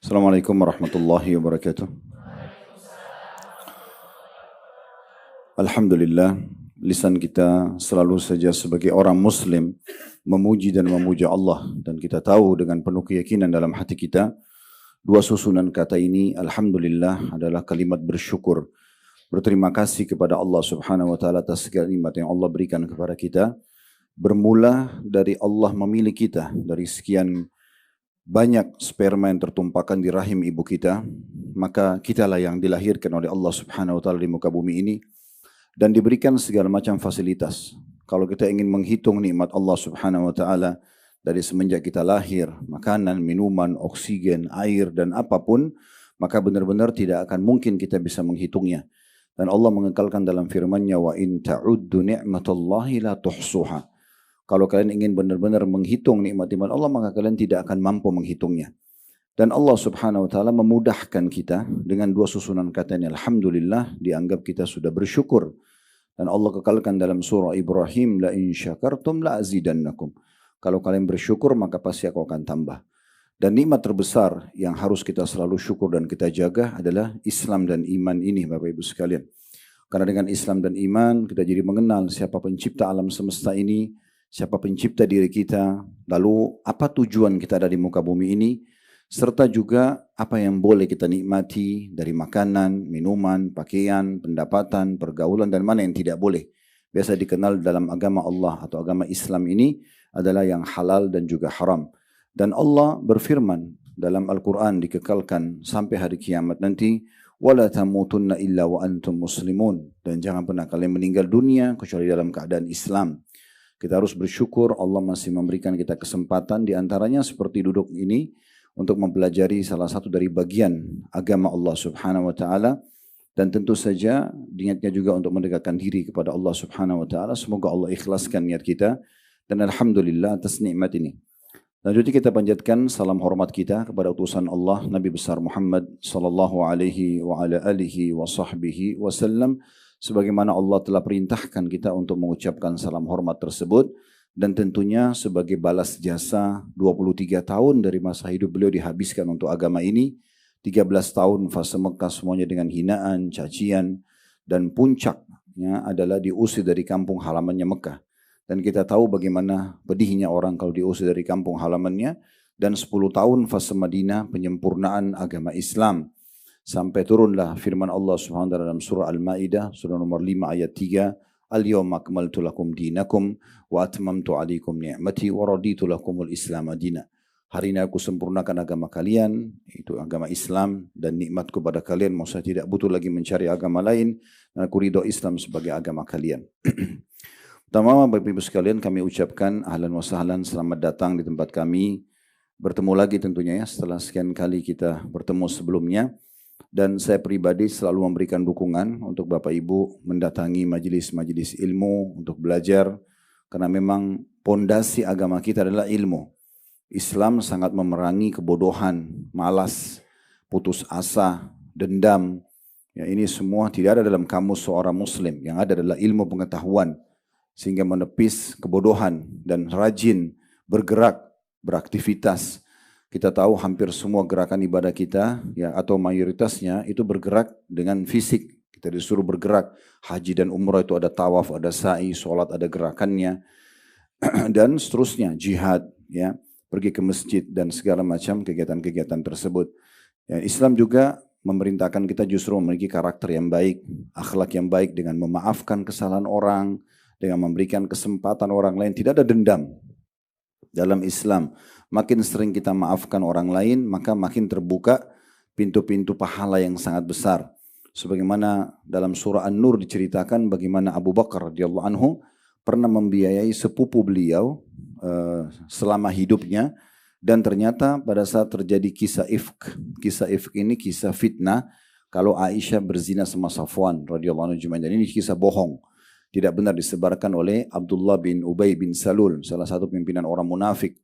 Assalamualaikum warahmatullahi wabarakatuh. Alhamdulillah, lisan kita selalu saja sebagai orang muslim memuji dan memuja Allah. Dan kita tahu dengan penuh keyakinan dalam hati kita, dua susunan kata ini, Alhamdulillah, adalah kalimat bersyukur. Berterima kasih kepada Allah subhanahu wa ta'ala atas segala nikmat yang Allah berikan kepada kita. Bermula dari Allah memilih kita, dari sekian banyak sperma yang tertumpahkan di rahim ibu kita, maka kitalah yang dilahirkan oleh Allah subhanahu wa ta'ala di muka bumi ini, dan diberikan segala macam fasilitas. Kalau kita ingin menghitung nikmat Allah subhanahu wa ta'ala dari semenjak kita lahir, makanan, minuman, oksigen, air, dan apapun, maka benar-benar tidak akan mungkin kita bisa menghitungnya. Dan Allah mengekalkan dalam firman-Nya, wa in ta'uddu ni'matallahi la tuhsuha. Kalau kalian ingin benar-benar menghitung nikmat-nikmat Allah, maka kalian tidak akan mampu menghitungnya. Dan Allah subhanahu wa ta'ala memudahkan kita dengan dua susunan kata ini. Alhamdulillah, dianggap kita sudah bersyukur. Dan Allah kekalkan dalam surah Ibrahim, la in syakartum la azidannakum. Kalau kalian bersyukur, maka pasti aku akan tambah. Dan nikmat terbesar yang harus kita selalu syukur dan kita jaga adalah Islam dan iman ini, Bapak Ibu sekalian. Karena dengan Islam dan iman, kita jadi mengenal siapa pencipta alam semesta ini, siapa pencipta diri kita, lalu apa tujuan kita ada di muka bumi ini, serta juga apa yang boleh kita nikmati dari makanan, minuman, pakaian, pendapatan, pergaulan, dan mana yang tidak boleh. Biasa dikenal dalam agama Allah atau agama Islam ini adalah yang halal dan juga haram. Dan Allah berfirman dalam Al-Quran dikekalkan sampai hari kiamat nanti, وَلَا تَمُوتُنَّ إِلَّا وَأَنْتُمْ مُسْلِمُونَ. Dan jangan pernah kalian meninggal dunia kecuali dalam keadaan Islam. Kita harus bersyukur Allah masih memberikan kita kesempatan, diantaranya seperti duduk ini, untuk mempelajari salah satu dari bagian agama Allah subhanahu wa ta'ala. Dan tentu saja niatnya juga untuk mendekatkan diri kepada Allah subhanahu wa ta'ala. Semoga Allah ikhlaskan niat kita. Dan Alhamdulillah atas nikmat ini. Lanjutnya kita panjatkan salam hormat kita kepada utusan Allah Nabi besar Muhammad sallallahu alaihi wa ala alihi wa sahbihi wasallam, sebagaimana Allah telah perintahkan kita untuk mengucapkan salam hormat tersebut. Dan tentunya sebagai balas jasa 23 tahun dari masa hidup beliau dihabiskan untuk agama ini. 13 tahun fase Mekah semuanya dengan hinaan, cacian, dan puncaknya adalah diusir dari kampung halamannya Mekah. Dan kita tahu bagaimana pedihnya orang kalau diusir dari kampung halamannya. Dan 10 tahun fase Madinah penyempurnaan agama Islam. Sampai turunlah firman Allah SWT dalam surah Al-Ma'idah, surah nomor 5 ayat 3. Al-yawma akmaltu lakum dinakum wa atmamtu alaikum ni'mati wa raditu lakumul islam dina. Hari ini aku sempurnakan agama kalian, itu agama Islam, dan nikmatku pada kalian, maksudnya tidak butuh lagi mencari agama lain, dan aku ridho Islam sebagai agama kalian. Pertama, Bapak Ibu sekalian, kami ucapkan ahlan wa sahlan, selamat datang di tempat kami. Bertemu lagi tentunya ya, setelah sekian kali kita bertemu sebelumnya. Dan saya pribadi selalu memberikan dukungan untuk Bapak Ibu mendatangi majelis-majelis ilmu untuk belajar. Karena memang pondasi agama kita adalah ilmu. Islam sangat memerangi kebodohan, malas, putus asa, dendam. Ya, ini semua tidak ada dalam kamus seorang muslim. Yang ada adalah ilmu pengetahuan. Sehingga menepis kebodohan dan rajin bergerak, beraktivitas. Kita tahu hampir semua gerakan ibadah kita ya atau mayoritasnya itu bergerak dengan fisik. Kita disuruh bergerak. Haji dan umrah itu ada tawaf, ada sa'i, sholat ada gerakannya dan seterusnya, jihad ya, pergi ke masjid dan segala macam kegiatan-kegiatan tersebut. Ya, Islam juga memerintahkan kita justru memiliki karakter yang baik, akhlak yang baik dengan memaafkan kesalahan orang, dengan memberikan kesempatan orang lain, tidak ada dendam. Dalam Islam, makin sering kita maafkan orang lain, maka makin terbuka pintu-pintu pahala yang sangat besar. Sebagaimana dalam surah An-Nur diceritakan bagaimana Abu Bakar radhiyallahu anhu pernah membiayai sepupu beliau selama hidupnya, dan ternyata pada saat terjadi kisah ifk ini kisah fitnah kalau Aisyah berzina sama Safwan radhiyallahu anhu, dan ini kisah bohong. Tidak benar disebarkan oleh Abdullah bin Ubay bin Salul, salah satu pimpinan orang munafik.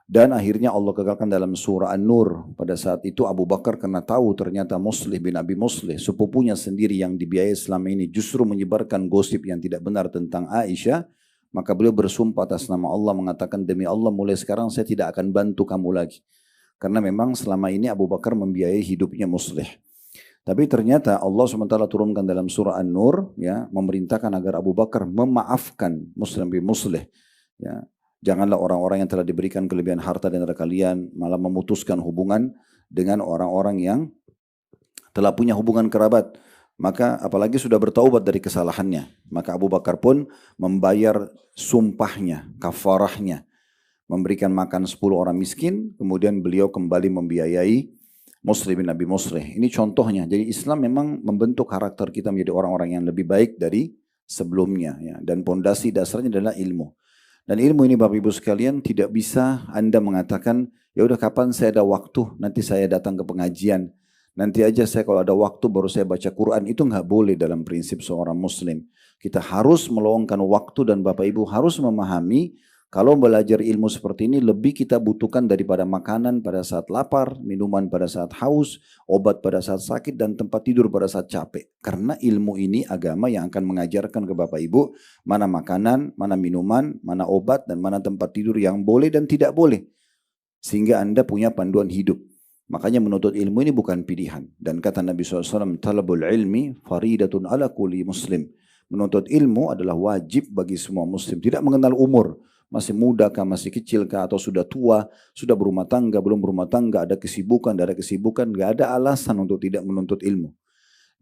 Dan akhirnya Allah kekalkan dalam surah An-Nur. Pada saat itu Abu Bakar karena tahu ternyata Muslih bin Abi Muslih, sepupunya sendiri yang dibiayai selama ini, justru menyebarkan gosip yang tidak benar tentang Aisyah. Maka beliau bersumpah atas nama Allah mengatakan, demi Allah mulai sekarang saya tidak akan bantu kamu lagi. Karena memang selama ini Abu Bakar membiayai hidupnya Muslih. Tapi ternyata Allah SWT turunkan dalam surah An-Nur, ya, memerintahkan agar Abu Bakar memaafkan Muslim bin Muslih. Ya. Janganlah orang-orang yang telah diberikan kelebihan harta di antara kalian malah memutuskan hubungan dengan orang-orang yang telah punya hubungan kerabat. Maka apalagi sudah bertaubat dari kesalahannya. Maka Abu Bakar pun membayar sumpahnya, kafarahnya. Memberikan makan 10 orang miskin, kemudian beliau kembali membiayai Muslim bin Abi Muslih. Ini contohnya. Jadi Islam memang membentuk karakter kita menjadi orang-orang yang lebih baik dari sebelumnya. Ya. Dan pondasi dasarnya adalah ilmu. Dan ilmu ini Bapak Ibu sekalian tidak bisa Anda mengatakan, ya udah kapan saya ada waktu, nanti saya datang ke pengajian. Nanti aja saya kalau ada waktu baru saya baca Quran. Itu nggak boleh dalam prinsip seorang Muslim. Kita harus meluangkan waktu dan Bapak Ibu harus memahami kalau belajar ilmu seperti ini lebih kita butuhkan daripada makanan pada saat lapar, minuman pada saat haus, obat pada saat sakit, dan tempat tidur pada saat capek. Karena ilmu ini agama yang akan mengajarkan ke Bapak Ibu mana makanan, mana minuman, mana obat, dan mana tempat tidur yang boleh dan tidak boleh. Sehingga Anda punya panduan hidup. Makanya menuntut ilmu ini bukan pilihan. Dan kata Nabi SAW, talabul ilmi faridatun ala kulli muslim. Menuntut ilmu adalah wajib bagi semua muslim. Tidak mengenal umur. Masih muda kah, masih kecil kah, atau sudah tua, sudah berumah tangga, belum berumah tangga, ada kesibukan, tidak ada kesibukan, gak ada alasan untuk tidak menuntut ilmu.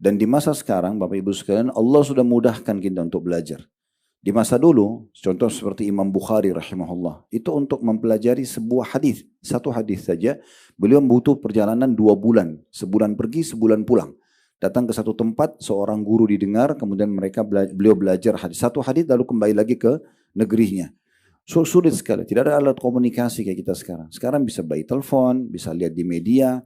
Dan di masa sekarang, Bapak Ibu sekalian, Allah sudah mudahkan kita untuk belajar. Di masa dulu, contoh seperti Imam Bukhari rahimahullah, itu untuk mempelajari sebuah hadis, satu hadis saja, beliau butuh perjalanan 2 bulan, sebulan pergi, sebulan pulang. Datang ke satu tempat, seorang guru didengar, kemudian beliau belajar satu hadis, lalu kembali lagi ke negerinya. Sulit sekali, tidak ada alat komunikasi kayak kita sekarang. Sekarang bisa by telepon, bisa lihat di media.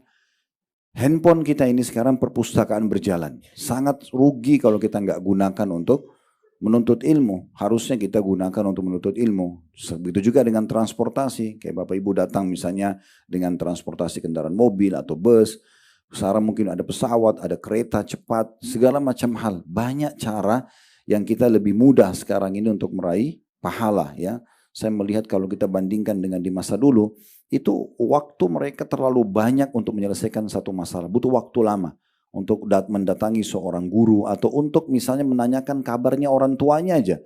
Handphone kita ini sekarang perpustakaan berjalan. Sangat rugi kalau kita nggak gunakan untuk menuntut ilmu. Harusnya kita gunakan untuk menuntut ilmu. Begitu juga dengan transportasi. Kayak Bapak Ibu datang misalnya dengan transportasi kendaraan mobil atau bus. Sekarang mungkin ada pesawat, ada kereta cepat, segala macam hal. Banyak cara yang kita lebih mudah sekarang ini untuk meraih pahala, ya. Saya melihat kalau kita bandingkan dengan di masa dulu, itu waktu mereka terlalu banyak untuk menyelesaikan satu masalah. Butuh waktu lama untuk mendatangi seorang guru atau untuk misalnya menanyakan kabarnya orang tuanya aja.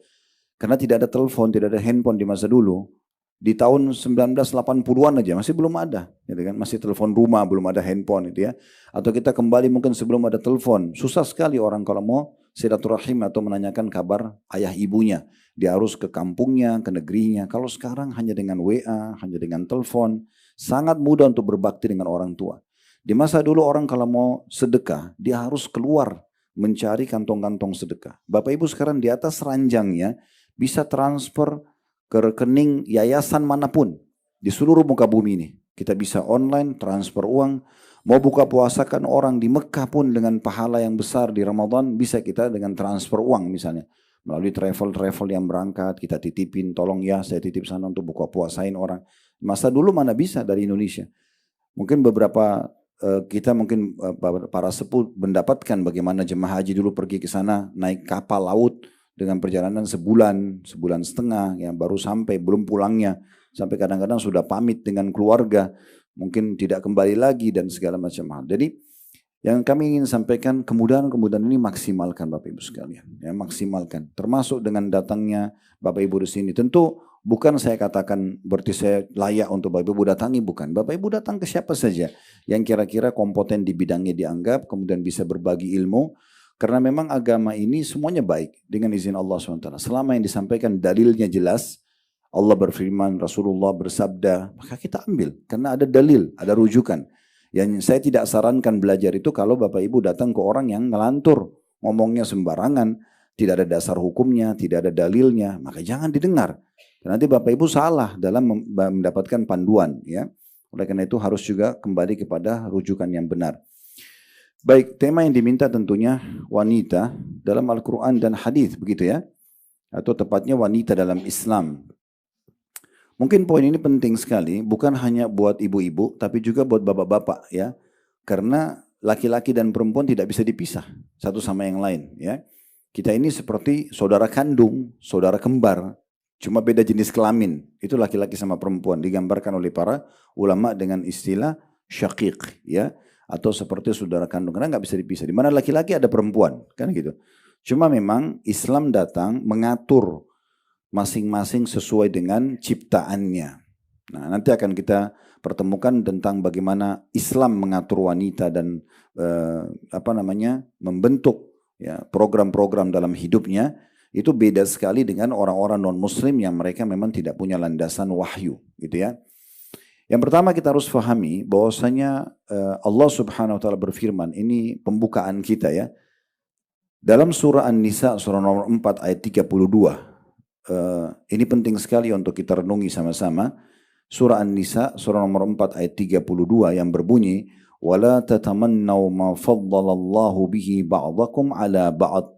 Karena tidak ada telepon, tidak ada handphone di masa dulu. Di tahun 1980-an aja masih belum ada. Gitu kan? Masih telepon rumah, belum ada handphone. Gitu ya. Atau kita kembali mungkin sebelum ada telepon. Susah sekali orang kalau mau silaturahim atau menanyakan kabar ayah ibunya. Dia harus ke kampungnya, ke negerinya. Kalau sekarang hanya dengan WA, hanya dengan telepon, sangat mudah untuk berbakti dengan orang tua. Di masa dulu orang kalau mau sedekah, dia harus keluar mencari kantong-kantong sedekah. Bapak Ibu sekarang di atas ranjangnya bisa transfer ke rekening yayasan manapun di seluruh muka bumi ini. Kita bisa online transfer uang. Mau buka puasa kan orang di Mekah pun dengan pahala yang besar di Ramadan bisa kita dengan transfer uang misalnya. Melalui travel yang berangkat, kita titipin, tolong ya saya titip sana untuk buka puasain orang. Masa dulu mana bisa dari Indonesia. Mungkin beberapa kita mungkin para sepuh mendapatkan bagaimana jemaah haji dulu pergi ke sana naik kapal laut dengan perjalanan sebulan setengah yang baru sampai, belum pulangnya. Sampai kadang-kadang sudah pamit dengan keluarga, mungkin tidak kembali lagi dan segala macam hal. Jadi yang kami ingin sampaikan, kemudahan-kemudahan ini maksimalkan Bapak Ibu sekalian. Ya, maksimalkan. Termasuk dengan datangnya Bapak Ibu di sini. Tentu bukan saya katakan berarti saya layak untuk Bapak Ibu datangi, bukan. Bapak Ibu datang ke siapa saja yang kira-kira kompeten di bidangnya dianggap, kemudian bisa berbagi ilmu. Karena memang agama ini semuanya baik dengan izin Allah SWT. Selama yang disampaikan dalilnya jelas, Allah berfirman, Rasulullah bersabda, maka kita ambil. Karena ada dalil, ada rujukan. Yang saya tidak sarankan belajar itu kalau Bapak Ibu datang ke orang yang ngelantur, ngomongnya sembarangan, tidak ada dasar hukumnya, tidak ada dalilnya, maka jangan didengar. Nanti Bapak Ibu salah dalam mendapatkan panduan. Ya. Oleh karena itu harus juga kembali kepada rujukan yang benar. Baik, tema yang diminta tentunya wanita dalam Al-Quran dan hadis, begitu ya. Atau tepatnya wanita dalam Islam. Mungkin poin ini penting sekali, bukan hanya buat ibu-ibu, tapi juga buat bapak-bapak ya. Karena laki-laki dan perempuan tidak bisa dipisah satu sama yang lain ya. Kita ini seperti saudara kandung, saudara kembar, cuma beda jenis kelamin. Itu laki-laki sama perempuan, digambarkan oleh para ulama dengan istilah syaqiq, ya, atau seperti saudara kandung, karena nggak bisa dipisah. Di mana laki-laki ada perempuan, kan gitu. Cuma memang Islam datang mengatur masing-masing sesuai dengan ciptaannya. Nah, nanti akan kita pertemukan tentang bagaimana Islam mengatur wanita dan membentuk ya program-program dalam hidupnya. Itu beda sekali dengan orang-orang non-muslim yang mereka memang tidak punya landasan wahyu, gitu ya. Yang pertama kita harus fahami bahwasanya Allah Subhanahu wa taala berfirman, ini pembukaan kita ya. Dalam surah An-Nisa surah nomor 4 ayat 32. Ini penting sekali untuk kita renungi sama-sama. Surah An-Nisa surah nomor 4 ayat 32 yang berbunyi, "Wala tatamannau ma faddalallahu bihi ba'dakum 'ala ba'd."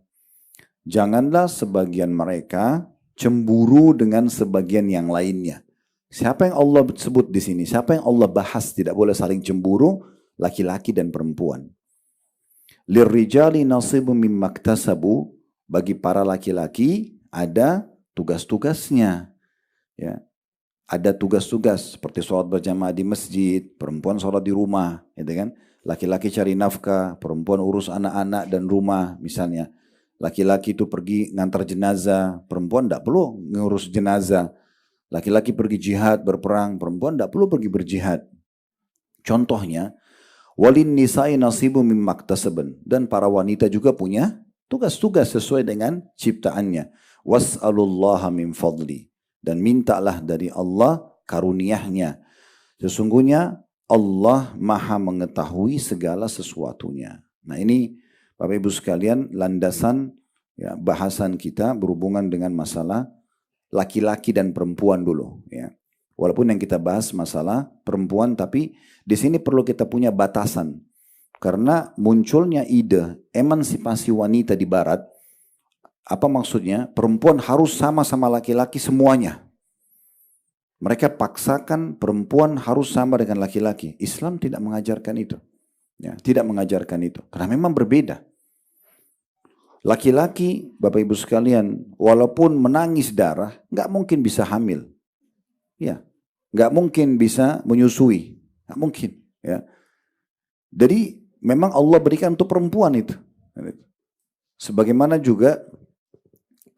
Janganlah sebagian mereka cemburu dengan sebagian yang lainnya. Siapa yang Allah sebut di sini? Siapa yang Allah bahas tidak boleh saling cemburu? Laki-laki dan perempuan. Lirrijali nasibun mimma iktasabu, bagi para laki-laki ada tugas-tugasnya. Ya. Ada tugas-tugas seperti sholat berjamaah di masjid, perempuan sholat di rumah, gitu kan? Laki-laki cari nafkah, perempuan urus anak-anak dan rumah misalnya. Laki-laki itu pergi ngantar jenazah, perempuan tidak perlu ngurus jenazah. Laki-laki pergi jihad, berperang, perempuan tidak perlu pergi berjihad. Contohnya, walin nisa'i nasibu mimma iktasaban, dan para wanita juga punya tugas-tugas sesuai dengan ciptaannya. Was'alullaha min fadli, dan mintalah dari Allah karunia-Nya. Sesungguhnya Allah Maha mengetahui segala sesuatunya. Nah, ini Bapak Ibu sekalian landasan ya, bahasan kita berhubungan dengan masalah laki-laki dan perempuan dulu ya. Walaupun yang kita bahas masalah perempuan, tapi di sini perlu kita punya batasan. Karena munculnya ide emansipasi wanita di barat, apa maksudnya? Perempuan harus sama-sama laki-laki semuanya. Mereka paksakan perempuan harus sama dengan laki-laki. Islam tidak mengajarkan itu. Ya, tidak mengajarkan itu. Karena memang berbeda. Laki-laki, Bapak Ibu sekalian, walaupun menangis darah, nggak mungkin bisa hamil. Ya, nggak mungkin bisa menyusui. Nggak mungkin. Ya. Jadi memang Allah berikan untuk perempuan itu. Sebagaimana juga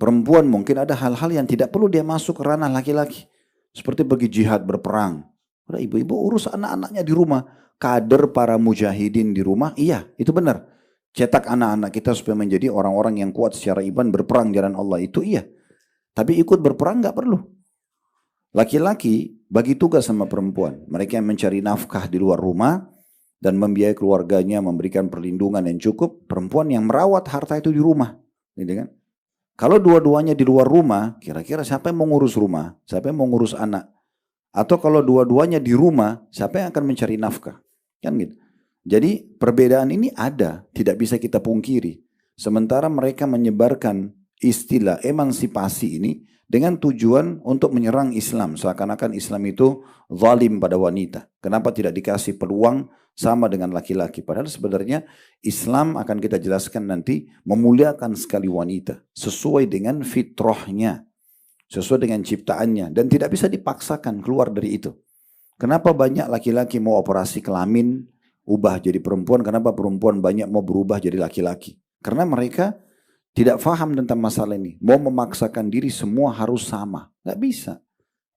perempuan mungkin ada hal-hal yang tidak perlu dia masuk ke ranah laki-laki. Seperti pergi jihad berperang. Udah ibu-ibu urus anak-anaknya di rumah. Kader para mujahidin di rumah, iya itu benar. Cetak anak-anak kita supaya menjadi orang-orang yang kuat secara iman berperang jalan Allah itu iya. Tapi ikut berperang nggak perlu. Laki-laki bagi tugas sama perempuan. Mereka yang mencari nafkah di luar rumah dan membiayai keluarganya, memberikan perlindungan yang cukup. Perempuan yang merawat harta itu di rumah. Gitu kan? Kalau dua-duanya di luar rumah, kira-kira siapa yang mau ngurus rumah? Siapa yang mau ngurus anak? Atau kalau dua-duanya di rumah, siapa yang akan mencari nafkah? Kan gitu. Jadi perbedaan ini ada, tidak bisa kita pungkiri. Sementara mereka menyebarkan istilah emansipasi ini dengan tujuan untuk menyerang Islam. Seakan-akan Islam itu zalim pada wanita. Kenapa tidak dikasih peluang sama dengan laki-laki? Padahal sebenarnya Islam akan kita jelaskan nanti memuliakan sekali wanita. Sesuai dengan fitrahnya. Sesuai dengan ciptaannya. Dan tidak bisa dipaksakan keluar dari itu. Kenapa banyak laki-laki mau operasi kelamin, ubah jadi perempuan? Kenapa perempuan banyak mau berubah jadi laki-laki? Karena mereka tidak faham tentang masalah ini. Mau memaksakan diri semua harus sama. Gak bisa.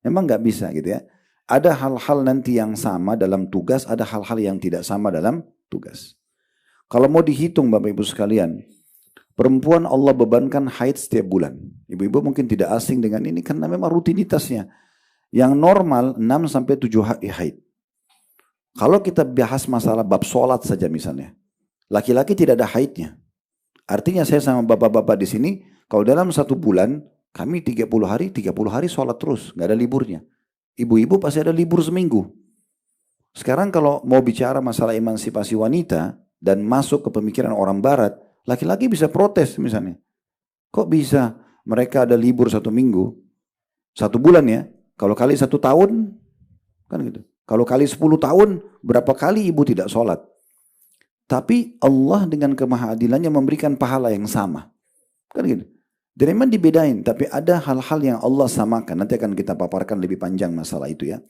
Memang gak bisa gitu ya. Ada hal-hal nanti yang sama dalam tugas, ada hal-hal yang tidak sama dalam tugas. Kalau mau dihitung Bapak Ibu sekalian, perempuan Allah bebankan haid setiap bulan. Ibu-ibu mungkin tidak asing dengan ini karena memang rutinitasnya. Yang normal 6-7 hari haid. Kalau kita bahas masalah bab sholat saja misalnya, laki-laki tidak ada haidnya. Artinya saya sama bapak-bapak di sini, kalau dalam 1 bulan, kami 30 hari sholat terus, nggak ada liburnya. Ibu-ibu pasti ada libur seminggu. Sekarang kalau mau bicara masalah emansipasi wanita, dan masuk ke pemikiran orang barat, laki-laki bisa protes misalnya. Kok bisa mereka ada libur 1 minggu, 1 bulan ya, kalau kali 1 tahun, kan gitu. Kalau kali 10 tahun, berapa kali ibu tidak sholat? Tapi Allah dengan kemahadilannya memberikan pahala yang sama. Kan gitu. Dan memang dibedain, tapi ada hal-hal yang Allah samakan. Nanti akan kita paparkan lebih panjang masalah itu ya.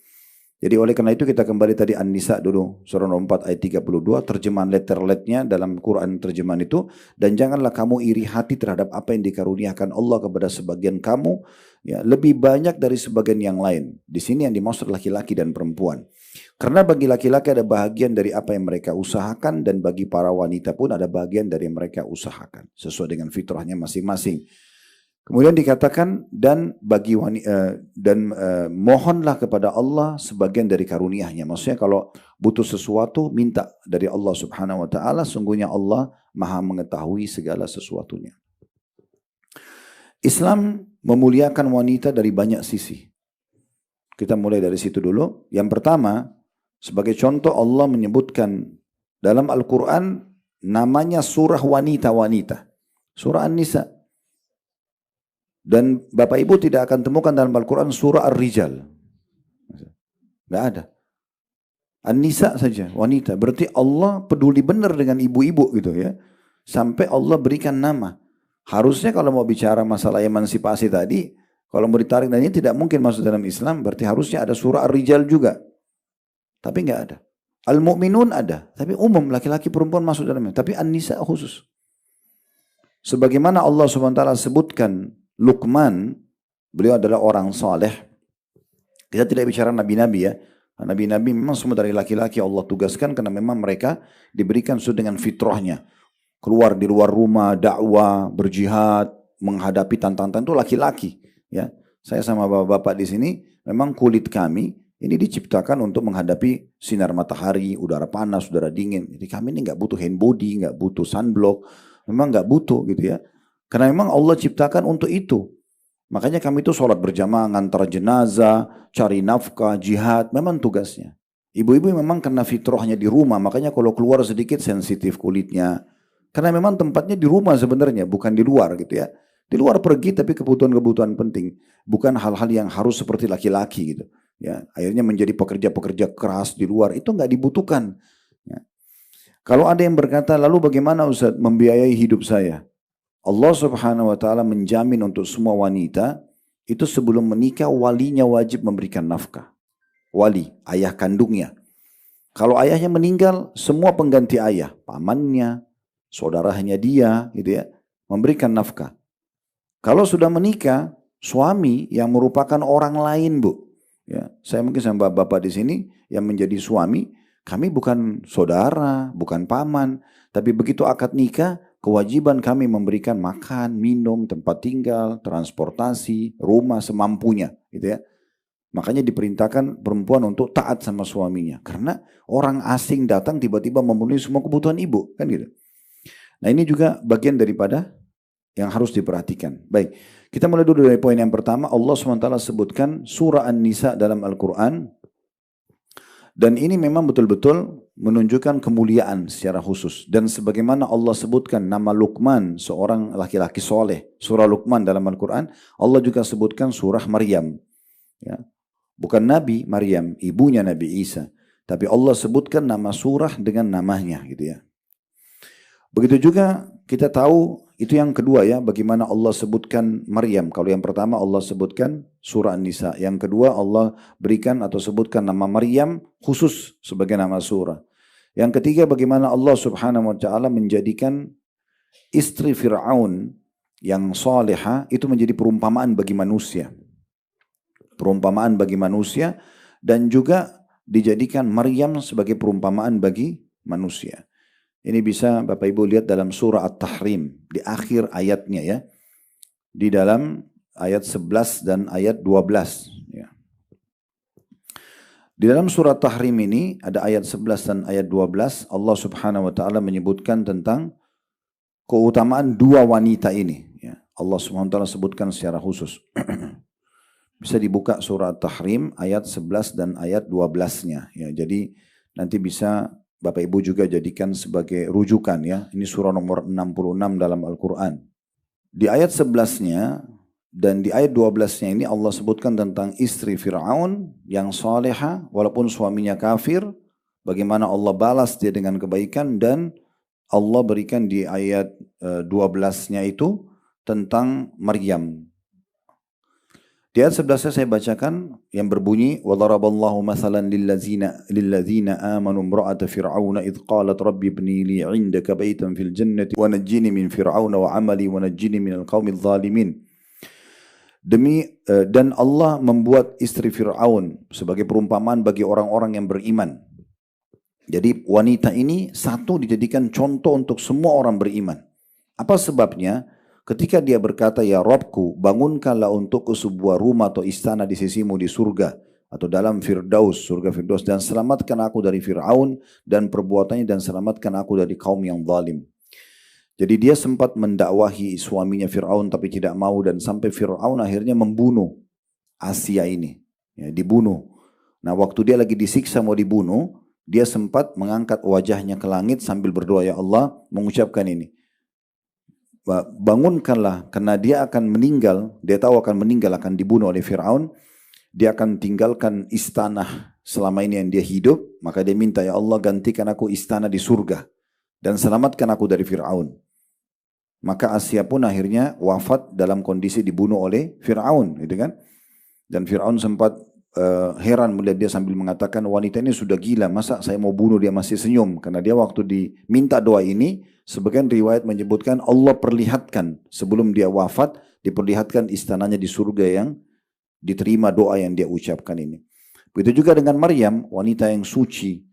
Jadi oleh karena itu kita kembali tadi An-Nisa dulu, surah nomor 4 ayat 32, terjemahan letter-letnya dalam Quran terjemahan itu, dan janganlah kamu iri hati terhadap apa yang dikaruniakan Allah kepada sebagian kamu, ya, lebih banyak dari sebagian yang lain. Di sini yang dimaksud laki-laki dan perempuan. Karena bagi laki-laki ada bahagian dari apa yang mereka usahakan, dan bagi para wanita pun ada bahagian dari yang mereka usahakan, sesuai dengan fitrahnya masing-masing. Kemudian dikatakan mohonlah kepada Allah sebagian dari karunia-Nya. Maksudnya kalau butuh sesuatu minta dari Allah Subhanahu wa taala, sungguhnya Allah Maha mengetahui segala sesuatunya. Islam memuliakan wanita dari banyak sisi. Kita mulai dari situ dulu. Yang pertama, sebagai contoh Allah menyebutkan dalam Al-Qur'an namanya surah wanita-wanita. Surah An-Nisa. Dan Bapak Ibu tidak akan temukan dalam Al-Quran surah Ar-Rijal. Tidak ada. An-Nisa saja, wanita. Berarti Allah peduli benar dengan ibu-ibu gitu ya. Sampai Allah berikan nama. Harusnya kalau mau bicara masalah emansipasi tadi, kalau mau ditarik dan ini tidak mungkin masuk dalam Islam, berarti harusnya ada surah Ar-Rijal juga. Tapi nggak ada. Al-Mu'minun ada, tapi umum laki-laki perempuan masuk dalamnya. Tapi An-Nisa khusus. Sebagaimana Allah SWT sebutkan Luqman, beliau adalah orang saleh. Kita tidak bicara nabi-nabi ya. Nabi-nabi memang semua dari laki-laki Allah tugaskan karena memang mereka diberikan sesuai dengan fitrahnya. Keluar di luar rumah, dakwah, berjihad, menghadapi tantangan itu laki-laki. Ya, saya sama bapak-bapak di sini memang kulit kami ini diciptakan untuk menghadapi sinar matahari, udara panas, udara dingin. Jadi kami ini nggak butuh hand body, nggak butuh sunblock, memang nggak butuh gitu ya. Karena memang Allah ciptakan untuk itu. Makanya kami itu sholat berjamaah, ngantar jenazah, cari nafkah, jihad, memang tugasnya. Ibu-ibu memang kena fitrahnya di rumah, makanya kalau keluar sedikit sensitif kulitnya. Karena memang tempatnya di rumah sebenarnya, bukan di luar gitu ya. Di luar pergi tapi kebutuhan-kebutuhan penting. Bukan hal-hal yang harus seperti laki-laki gitu. Ya, akhirnya menjadi pekerja-pekerja keras di luar, itu nggak dibutuhkan. Ya. Kalau ada yang berkata, lalu bagaimana Ustaz membiayai hidup saya? Allah Subhanahu wa taala menjamin untuk semua wanita itu sebelum menikah walinya wajib memberikan nafkah. Wali, ayah kandungnya. Kalau ayahnya meninggal, semua pengganti ayah, pamannya, saudaranya dia, gitu ya, memberikan nafkah. Kalau sudah menikah, suami yang merupakan orang lain, Bu. Ya, saya mungkin sama bapak di sini yang menjadi suami, kami bukan saudara, bukan paman, tapi begitu akad nikah, kewajiban kami memberikan makan, minum, tempat tinggal, transportasi, rumah semampunya, gitu ya. Makanya diperintahkan perempuan untuk taat sama suaminya, karena orang asing datang tiba-tiba memenuhi semua kebutuhan ibu, kan gitu. Nah ini juga bagian daripada yang harus diperhatikan. Baik, kita mulai dulu dari poin yang pertama. Allah SWT sebutkan surah An-Nisa dalam Al-Quran. Dan ini memang betul-betul menunjukkan kemuliaan secara khusus. Dan sebagaimana Allah sebutkan nama Luqman, seorang laki-laki soleh. Surah Luqman dalam Al-Quran. Allah juga sebutkan surah Maryam. Ya. Bukan Nabi Maryam, ibunya Nabi Isa. Tapi Allah sebutkan nama surah dengan namanya gitu ya. Begitu juga kita tahu itu yang kedua ya, bagaimana Allah sebutkan Maryam. Kalau yang pertama Allah sebutkan surah An-Nisa. Yang kedua Allah berikan atau sebutkan nama Maryam khusus sebagai nama surah. Yang ketiga bagaimana Allah Subhanahu wa taala menjadikan istri Fir'aun yang salihah itu menjadi perumpamaan bagi manusia. Perumpamaan bagi manusia dan juga dijadikan Maryam sebagai perumpamaan bagi manusia. Ini bisa Bapak Ibu lihat dalam surah At-Tahrim di akhir ayatnya ya. Di dalam ayat 11 dan ayat 12 ya. Di dalam surah Tahrim ini ada ayat 11 dan ayat 12 Allah Subhanahu wa taala menyebutkan tentang keutamaan dua wanita ini ya. Allah Subhanahu wa taala sebutkan secara khusus. Bisa dibuka surah At-Tahrim ayat 11 dan ayat 12-nya ya. Jadi nanti bisa Bapak Ibu juga jadikan sebagai rujukan ya. Ini surah nomor 66 dalam Al-Quran. Di ayat 11-nya dan di ayat 12-nya ini Allah sebutkan tentang istri Fir'aun yang salihah walaupun suaminya kafir. Bagaimana Allah balas dia dengan kebaikan dan Allah berikan di ayat 12-nya itu tentang Maryam. Di ayat 11 saya bacakan yang berbunyi وَضَرَبَallahu مَثَلًا لِلَّذِينَ آمَنُوا امْرَأَةَ فِرْعَوْنَ إِذْ قَالَتْ رَبِّ ابْنِ لِي عِندَكَ بَيْتًا فِي الْجَنَّةِ وَنَجِّنِي مِنْ فِرْعَوْنَ وَعَمَلِي وَنَجِّنِي مِنَ الْقَوْمِ الظَّالِمِينَ. Dan Allah membuat istri Fir'aun sebagai perumpamaan bagi orang-orang yang beriman. Jadi wanita ini satu dijadikan contoh untuk semua orang beriman. Apa sebabnya? Ketika dia berkata, ya Robku, bangunkanlah untukku sebuah rumah atau istana di sisimu di surga atau dalam Firdaus, surga Firdaus, dan selamatkan aku dari Fir'aun dan perbuatannya, dan selamatkan aku dari kaum yang zalim. Jadi dia sempat mendakwahi suaminya Fir'aun tapi tidak mau, dan sampai Fir'aun akhirnya membunuh Asia ini, ya, dibunuh. Nah, waktu dia lagi disiksa mau dibunuh, dia sempat mengangkat wajahnya ke langit sambil berdoa, ya Allah, mengucapkan ini, bangunkanlah, karena dia akan meninggal, dia tahu akan meninggal, akan dibunuh oleh Fir'aun, dia akan tinggalkan istana selama ini yang dia hidup, maka dia minta, ya Allah, gantikan aku istana di surga dan selamatkan aku dari Fir'aun. Maka Asia pun akhirnya wafat dalam kondisi dibunuh oleh Fir'aun, gitu kan? Dan Fir'aun sempat heran melihat dia sambil mengatakan, wanita ini sudah gila, masa saya mau bunuh dia masih senyum? Karena dia waktu diminta doa ini, sebagian riwayat menyebutkan Allah perlihatkan sebelum dia wafat, diperlihatkan istananya di surga yang diterima doa yang dia ucapkan ini. Begitu juga dengan Maryam, wanita yang suci.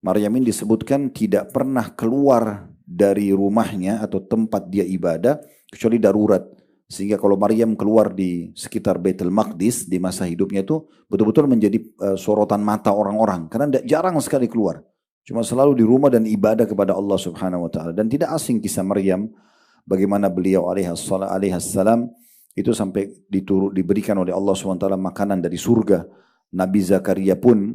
Maryam ini disebutkan tidak pernah keluar dari rumahnya atau tempat dia ibadah kecuali darurat. Sehingga kalau Maryam keluar di sekitar Baitul Maqdis di masa hidupnya itu betul-betul menjadi sorotan mata orang-orang. Karena jarang sekali keluar. Cuma selalu di rumah dan ibadah kepada Allah Subhanahu wa taala. Dan tidak asing kisah Maryam, bagaimana beliau alaihissalam itu sampai diberikan oleh Allah Subhanahu wa taala makanan dari surga. Nabi Zakaria pun